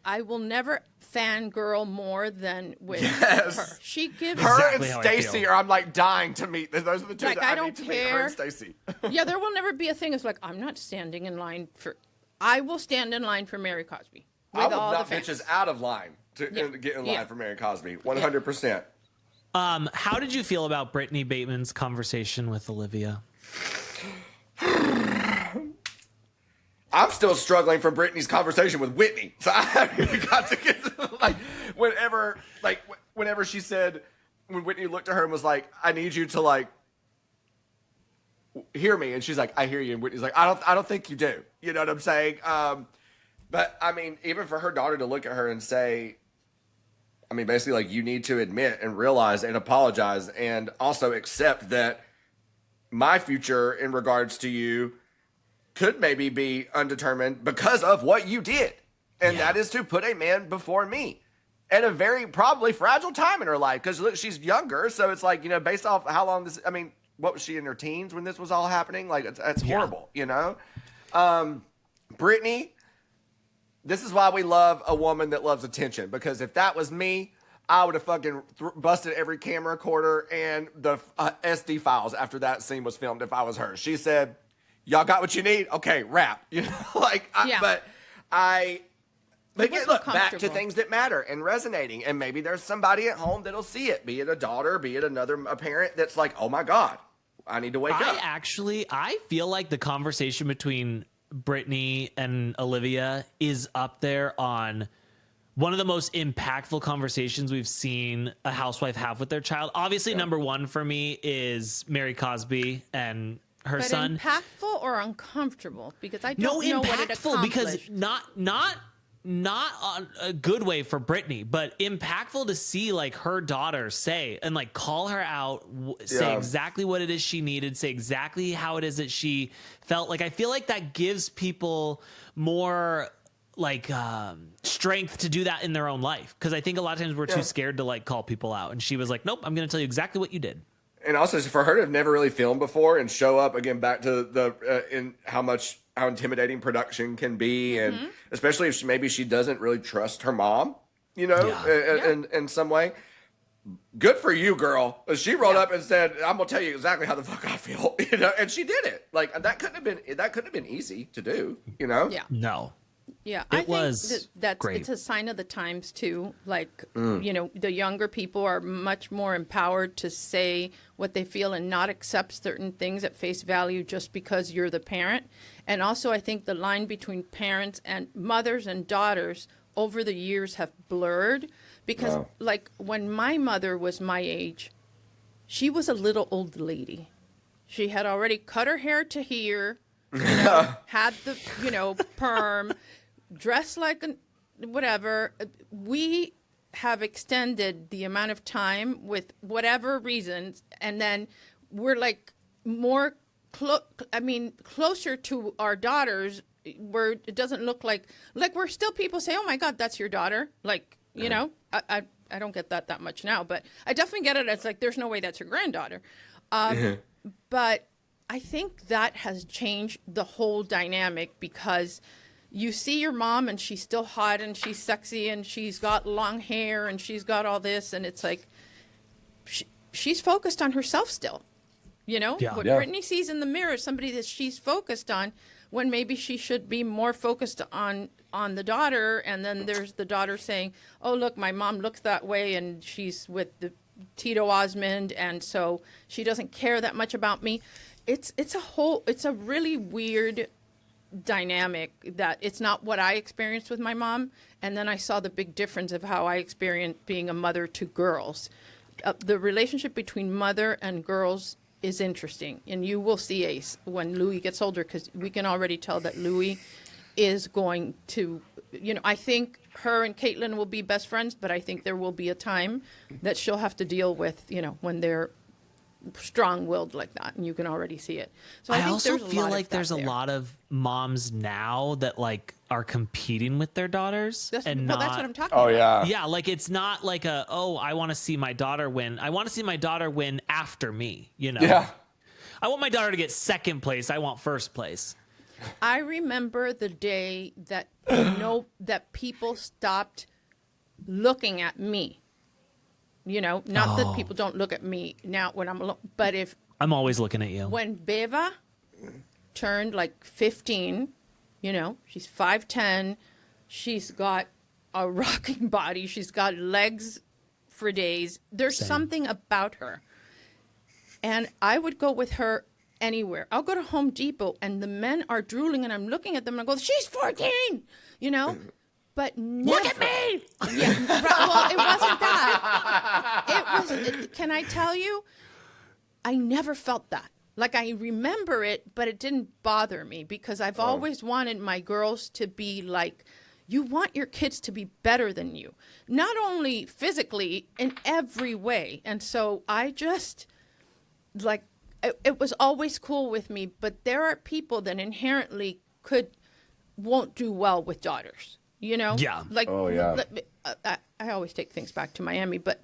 I will never fangirl more than with Yes. her. She gives Her Exactly and how I Stacy feel. are. I'm like dying to meet. Those are the two Like, that I I don't need to meet. Her care. and Stacy. Yeah, there will never be a thing. It's like I'm not standing in line for. I will stand in line for Mary Cosby with I would all the knock fans. bitches out of line to get in line for Mary Cosby. 100%. How did you feel about Britani Bateman's conversation with Olivia? I'm still struggling from Brittany's conversation with Whitney. So I haven't even got to get to, whenever she said, when Whitney looked at her and was like, I need you to like hear me. And she's like, I hear you. And Whitney's like, I don't think you do. You know what I'm saying? But I mean, even for her daughter to look at her and say, I mean, basically like, you need to admit and realize and apologize and also accept that my future in regards to you could maybe be undetermined because of what you did. And that is to put a man before me at a very probably fragile time in her life. Because look, she's younger. So it's like, you know, based off how long this, I mean, what was she in her teens when this was all happening? Like, it's horrible, you know? Brittany, this is why we love a woman that loves attention. Because if that was me, I would have fucking busted every camera recorder and the SD files after that scene was filmed if I was her. She said, y'all got what you need? Okay, wrap. You know, like, but again, look, back to things that matter and resonating. And maybe there's somebody at home that'll see it, be it a daughter, be it a parent that's like, oh my God, I need to wake up. I feel like the conversation between Britani and Olivia is up there on one of the most impactful conversations we've seen a housewife have with their child. Obviously, number one for me is Mary Cosby and her son. Impactful or uncomfortable? Because I don't know what it impactful accomplished. because not on a good way for Britani, but impactful to see like her daughter say and like call her out, say exactly what it is she needed, say exactly how it is that she felt. Like, I feel like that gives people more like strength to do that in their own life. Cause I think a lot of times we're too scared to like call people out. And she was like, nope, I'm going to tell you exactly what you did. And also for her to have never really filmed before and show up again, back to the, in how intimidating production can be. And especially if maybe she doesn't really trust her mom, you know, in some way. Good for you, girl. She rolled up and said, I'm going to tell you exactly how the fuck I feel, you know, and she did it. Like, that couldn't have been easy to do, you know? Yeah. No. Yeah, I think that's great. It's a sign of the times too. Like, you know, the younger people are much more empowered to say what they feel and not accept certain things at face value just because you're the parent. And also, I think the line between parents and mothers and daughters over the years have blurred because, like, when my mother was my age, she was a little old lady. She had already cut her hair to here, you know, had the, you know, perm, dressed like a whatever. We have extended the amount of time with whatever reasons, and then we're like more closer to our daughters where it doesn't look like where still people say, oh my God, that's your daughter. Like, you know, I don't get that much now, but I definitely get it. It's like, there's no way that's your granddaughter. But I think that has changed the whole dynamic, because you see your mom and she's still hot and she's sexy and she's got long hair and she's got all this. And it's like, she's focused on herself still. You know, what Britney sees in the mirror is somebody that she's focused on, when maybe she should be more focused on the daughter. And then there's the daughter saying, oh, look, my mom looks that way and she's with the Tito Osmond, and so she doesn't care that much about me. It's a really weird dynamic that it's not what I experienced with my mom. And then I saw the big difference of how I experienced being a mother to girls. The relationship between mother and girls is interesting, and you will see Ace when Louis gets older, because we can already tell that Louis is going to, you know, I think her and Caitlyn will be best friends, but I think there will be a time that she'll have to deal with, you know, when they're strong-willed like that, and you can already see it. So I think also there's feel like there's a lot of moms now that like are competing with their daughters, that's and what not. I'm talking about. Yeah, like it's not like I want to see my daughter win. I want to see my daughter win after me, you know? Yeah. I want my daughter to get second place. I want first place. I remember the day that that people stopped looking at me. You know, not that people don't look at me now when I'm alone, but if I'm always looking at you. When Beva turned like 15, you know, she's 5'10", she's got a rocking body, she's got legs for days. There's something about her. And I would go with her anywhere. I'll go to Home Depot and the men are drooling and I'm looking at them and I go, she's 14, you know? But never. Look at me! Yeah, right, well, it wasn't that. It was, can I tell you, I never felt that. Like, I remember it, but it didn't bother me, because I've always wanted my girls to be like, you want your kids to be better than you. Not only physically, in every way. And so I just, like, it was always cool with me, but there are people that inherently won't do well with daughters. You know? Yeah. Like, I always take things back to Miami, but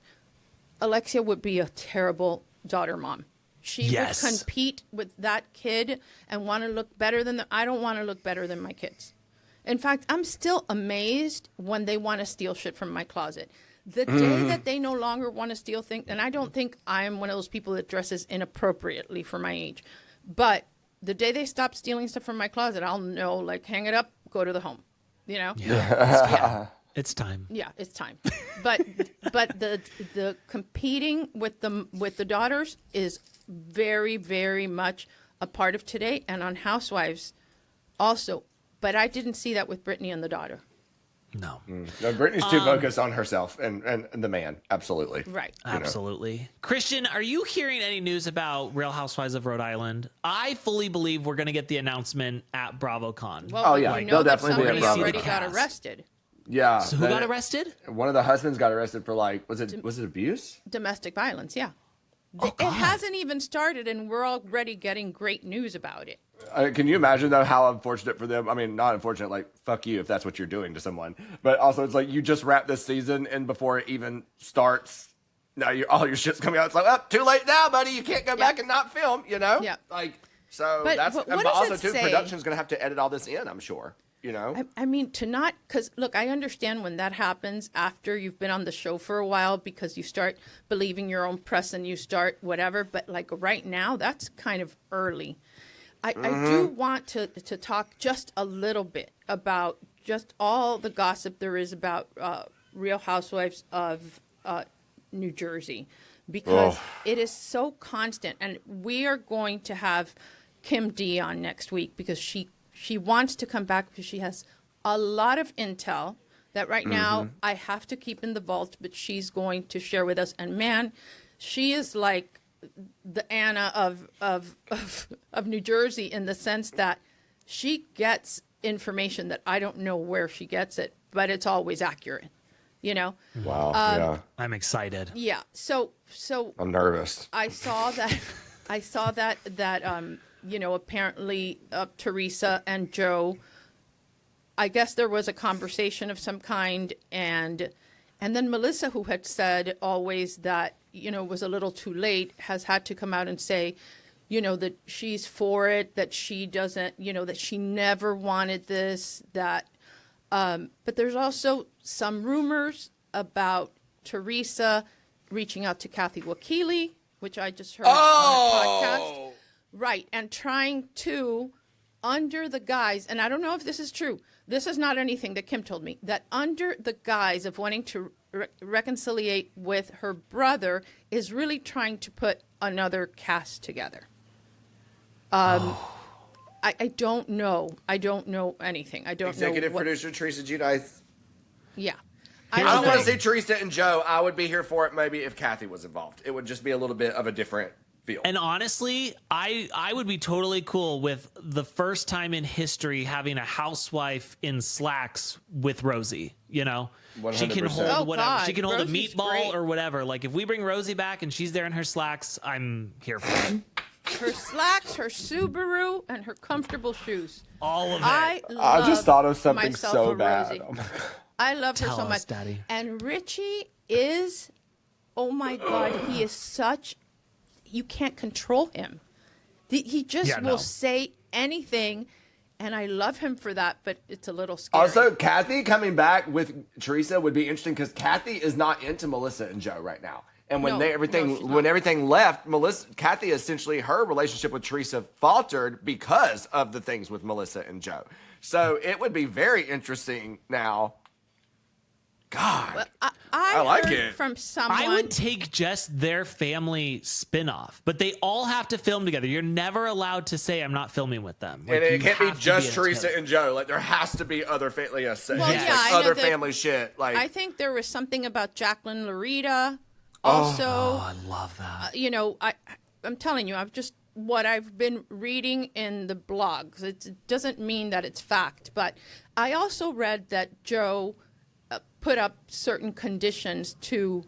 Alexia would be a terrible daughter mom. She would compete with that kid and want to look better than I don't want to look better than my kids. In fact, I'm still amazed when they want to steal shit from my closet. The day that they no longer want to steal things, and I don't think I'm one of those people that dresses inappropriately for my age, but the day they stop stealing stuff from my closet, I'll know, like, hang it up, go to the home. You know? Yeah. It's time. Yeah, it's time. But the competing with the daughters is very, very much a part of today, and on Housewives also. But I didn't see that with Britney and the daughter. No. No, Britney's too focused on herself and the man. Absolutely. Right. Absolutely. Christian, are you hearing any news about Real Housewives of Rhode Island? I fully believe we're going to get the announcement at BravoCon. Well, yeah. we know They'll that definitely be at somebody Bravo. already got arrested. Yeah. So who got arrested? One of the husbands got arrested for, like, was it abuse? Domestic violence, yeah. Oh, it hasn't even started, and we're already getting great news about it. Can you imagine, though, how unfortunate for them? I mean, not unfortunate, like, fuck you if that's what you're doing to someone. But also, it's like you just wrapped this season, and before it even starts, now all your shit's coming out. It's like, oh, too late now, buddy. You can't go back and not film, you know? Yeah. Like, so But that's, what but does also, it too, say? production's going to have to edit all this in, I'm sure. You know? I mean, because, look, I understand when that happens after you've been on the show for a while, because you start believing your own press and you start whatever. But, like, right now, that's kind of early. I do want to talk just a little bit about just all the gossip there is about Real Housewives of New Jersey, because it is so constant. And we are going to have Kim D on next week, because she wants to come back, because she has a lot of intel that right now I have to keep in the vault, but she's going to share with us. And man, she is like the Anna of New Jersey, in the sense that she gets information that I don't know where she gets it, but it's always accurate, you know? Wow. Yeah. I'm excited. Yeah. So I'm nervous. I saw that you know, apparently Teresa and Joe I guess there was a conversation of some kind, and then Melissa, who had said always that, was a little too late, has had to come out and say, that she's for it, that she doesn't, that she never wanted this, that, but there's also some rumors about Teresa reaching out to Kathy Wakili, which I just heard on a podcast. Right, and trying to, under the guise, and I don't know if this is true, this is not anything that Kim told me, that under the guise of wanting to reconciliate with her brother is really trying to put another cast together. I don't know. I don't know anything. I don't know. Executive producer Teresa Joe. Yeah. I don't want to see Teresa and Joe. I would be here for it maybe if Kathy was involved. It would just be a little bit of a different feel. And honestly, I would be totally cool with the first time in history having a housewife in slacks with Rosie, 100%. She can hold whatever. God, She can hold Rosie's a meatball great. or whatever. Like if we bring Rosie back and she's there in her slacks, I'm here for it. Her slacks, her Subaru, and her comfortable shoes. All of it. I just thought of something myself so a bad. Rosie. Oh my God. I love her Tell so us, much. Daddy. And Richie is, oh my God, he is such, you can't control him. He just will say anything, and I love him for that, but it's a little scary. Also, Kathy coming back with Teresa would be interesting because Kathy is not into Melissa and Joe right now. And when everything left, Kathy essentially, her relationship with Teresa faltered because of the things with Melissa and Joe. So it would be very interesting now. God, Well, I like heard it. from someone. I would take just their family spin-off, but they all have to film together. You're never allowed to say I'm not filming with them. Like, And it you can't be have to just in Teresa together. and Joe. Like there has to be other family, Well, yeah, I know other that- family shit. Like I think there was something about Jacqueline Larita. Also, Oh, I love that. I'm telling you, what I've been reading in the blogs. It doesn't mean that it's fact, but I also read that Joe put up certain conditions to,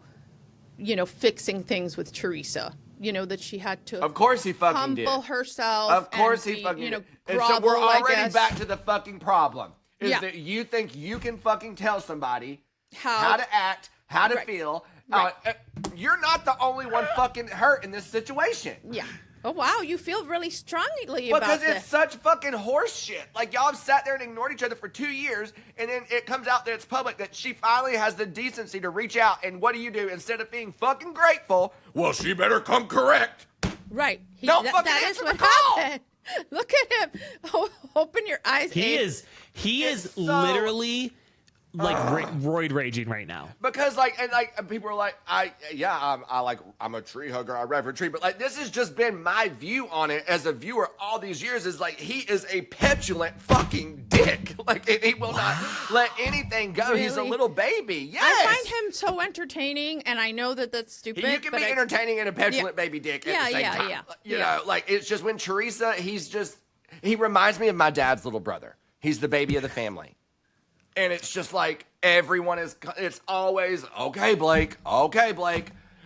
fixing things with Teresa. That she had to. Of course he fucking humble did. herself. Of course and he be, fucking did. And so grovel, we're I already guess. back to the fucking problem. Is Yeah. that you think you can fucking tell somebody How- how to act, how to Right. feel. Right. You're not the only one fucking hurt in this situation. Yeah. Oh wow, you feel really strongly about Because this. it's such fucking horse shit. Like y'all have sat there and ignored each other for 2 years, and then it comes out that it's public that she finally has the decency to reach out. And what do? Instead of being fucking grateful, well, she better come correct. Right. Don't fucking that is answer what the call. happened. Look at him. Oh, open your eyes. He Abe. is It's so- literally like roid raging right now. Because people are like, I'm a tree hugger, I reverend tree, but like this has just been my view on it as a viewer all these years is like he is a petulant fucking dick. Like he will not let anything go. He's a Really? little baby. Yes. I find him so entertaining, and I know that that's stupid. You can but be entertaining and a petulant baby dick at the same time. Yeah. You know, like it's just when Teresa, he reminds me of my dad's little brother. He's the baby of the family. And it's just like it's always, okay, Blake.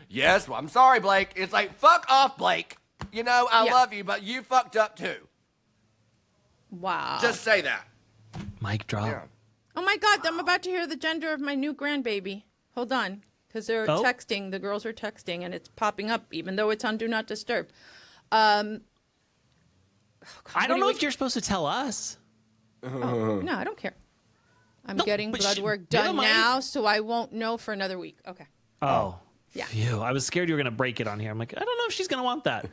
Yes, well, I'm sorry, Blake. It's like, fuck off, Blake. I Yeah. love you, but you fucked up too. Wow. Just say that. Mic drop. Yeah. Oh my God, I'm about to hear the gender of my new grandbaby. Hold on. Because they're Oh. texting. The girls are texting, and it's popping up, even though it's on Do Not Disturb. I don't know we- if you're supposed to tell us. No, I don't care. I'm No, getting but blood work never done mind. now, so I won't know for another week. Okay. Oh, Yeah. Phew. I was scared you were going to break it on here. I'm like, I don't know if she's going to want that.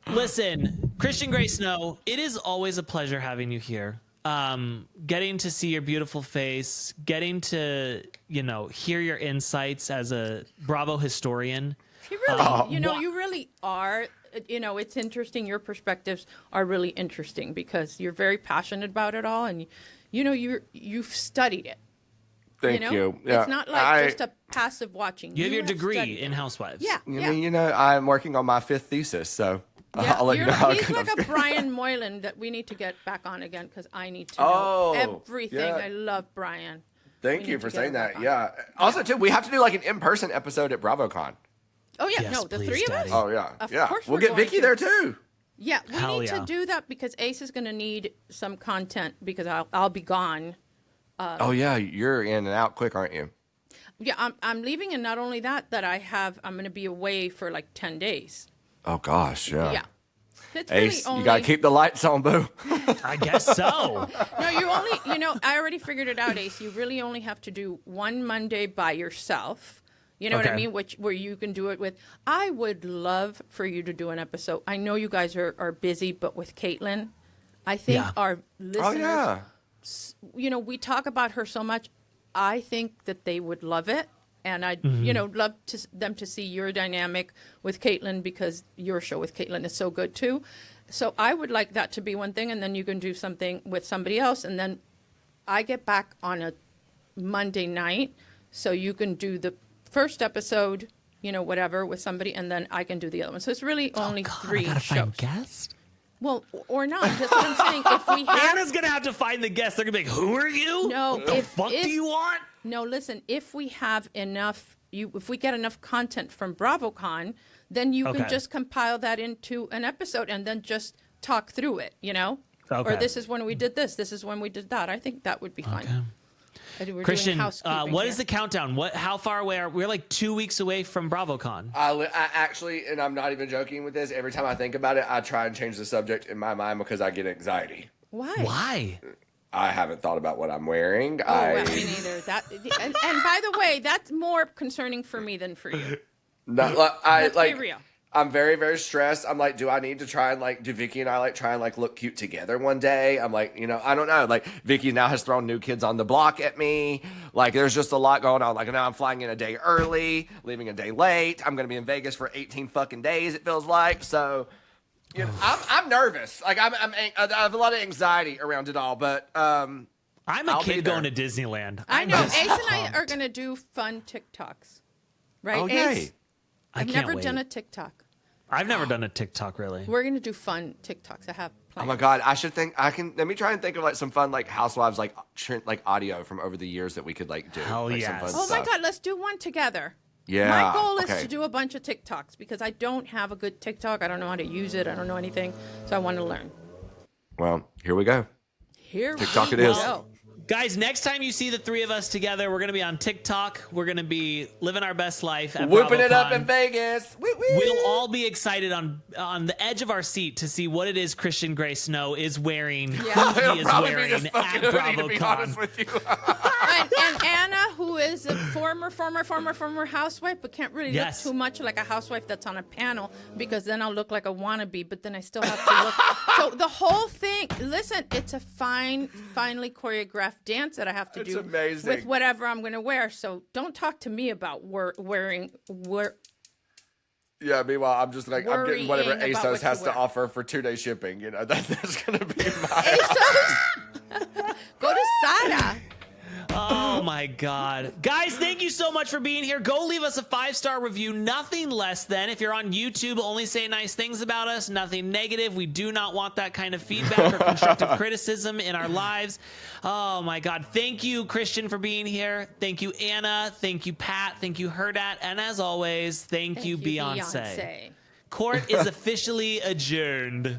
Listen, Christian Gray Snow, it is always a pleasure having you here. Getting to see your beautiful face, getting to, hear your insights as a Bravo historian. You really, you really are. It's interesting. Your perspectives are really interesting because you're very passionate about it all, and you've studied it. Thank you. Yeah. It's not like just a passive watching. You have your have degree studied in it. Housewives. Yeah. I'm working on my 5th thesis, so Yeah, I'll let you know how it he's goes. like a Brian Moylan that we need to get back on again because I need to know Oh, everything. yeah. I love Brian. Thank We you need for to get saying her back that. on. Yeah. Also, too, we have to do like an in-person episode at BravoCon. Oh yeah, Yes, no, the please, three of us. Daddy. Oh yeah, Of yeah. course We'll we're get going Vicki to. there too. Yeah, we Hell need yeah. to do that because Ace is going to need some content because I'll be gone. Oh yeah, you're in and out quick, aren't you? Yeah, I'm leaving, and not only that, I'm going to be away for like 10 days. Oh gosh, yeah. Yeah. It's Ace, really only, you gotta keep the lights on, boo. I guess so. No, you only, I already figured it out, Ace. You really only have to do one Monday by yourself. You know what I Okay. mean? Where you can do it with. I would love for you to do an episode. I know you guys are busy, but with Caitlyn, I think Yeah. our Oh listeners, yeah. we talk about her so much. I think that they would love it. And I'd, love them to see your dynamic with Caitlyn because your show with Caitlyn is so good too. So I would like that to be one thing, and then you can do something with somebody else, and then I get back on a Monday night, so you can do the first episode, whatever with somebody, and then I can do the other one. So it's really only God, I 3 gotta shows. find guests. Well, or not. That's what I'm saying. If we have Anna's gonna have to find the guests. They're gonna be like, "Who are you? No, What the fuck do you want?" No, listen, if we have enough, if we get enough content from BravoCon, then you can Okay. just compile that into an episode and then just talk through it, Or Okay. this is when we did this is when we did that. I think that would be fun. Okay. We're doing Christian, housekeeping what here. is the countdown? How far away are we're like 2 weeks away from BravoCon? I actually, and I'm not even joking with this. Every time I think about it, I try and change the subject in my mind because I get anxiety. Why? Why? I haven't thought about what I'm wearing. Oh, well, me neither. And by the way, that's more concerning for me than for you. Let's be real. I'm very, very stressed. I'm like, do I need to try and do Vicki and I try and look cute together one day? I'm like, I don't know. Like Vicki now has thrown new kids on the block at me. Like there's just a lot going on. Like now I'm flying in a day early, leaving a day late. I'm going to be in Vegas for 18 fucking days. It feels like. So, I'm nervous. Like I have a lot of anxiety around it all, but, I'm a I'll be kid there. going to Disneyland. I know. I'm Ace just and I pumped. are going to do fun TikToks. Right, oh Ace? yay. I I've can't never wait. done a TikTok. I've never done a TikTok really. We're going to do fun TikToks. I have Oh plans. my God, let me try and think of some fun Housewives audio from over the years that we could do. Hell some yes. fun Oh my stuff. God, let's do one together. Yeah. My goal is okay. to do a bunch of TikToks because I don't have a good TikTok. I don't know how to use it. I don't know anything. So I want to learn. Well, here we go. Here TikTok we it is. go. Guys, next time you see the three of us together, we're going to be on TikTok. We're going to be living our best life at Whooping it up BravoCon. in Vegas. Woo, woo. We'll all be excited on the edge of our seat to see what it is Christian Grey Snow is wearing, Yeah. who he It'll is probably wearing be this at fucking hoodie, to be honest BravoCon. with you. And Anna, who is a former housewife, but can't really Yes. look too much like a housewife that's on a panel because then I'll look like a wannabe, but then I still have to look. So the whole thing, listen, it's a finely choreographed dance that I have to It's do amazing. with whatever I'm going to wear. So don't talk to me about wearing. Yeah, meanwhile, I'm just I'm getting whatever Worrying about ASOS what has you to wear. offer for 2-day shipping. That's going to be my. ASOS? Go to Sada. Oh my God. Guys, thank you so much for being here. Go leave us a 5-star review. Nothing less than. If you're on YouTube, only say nice things about us. Nothing negative. We do not want that kind of feedback or constructive criticism in our lives. Oh my God. Thank you, Christian, for being here. Thank you, Anna. Thank you, Pat. Thank you, Herdat. And as always, thank you, Beyonce. Court is officially adjourned.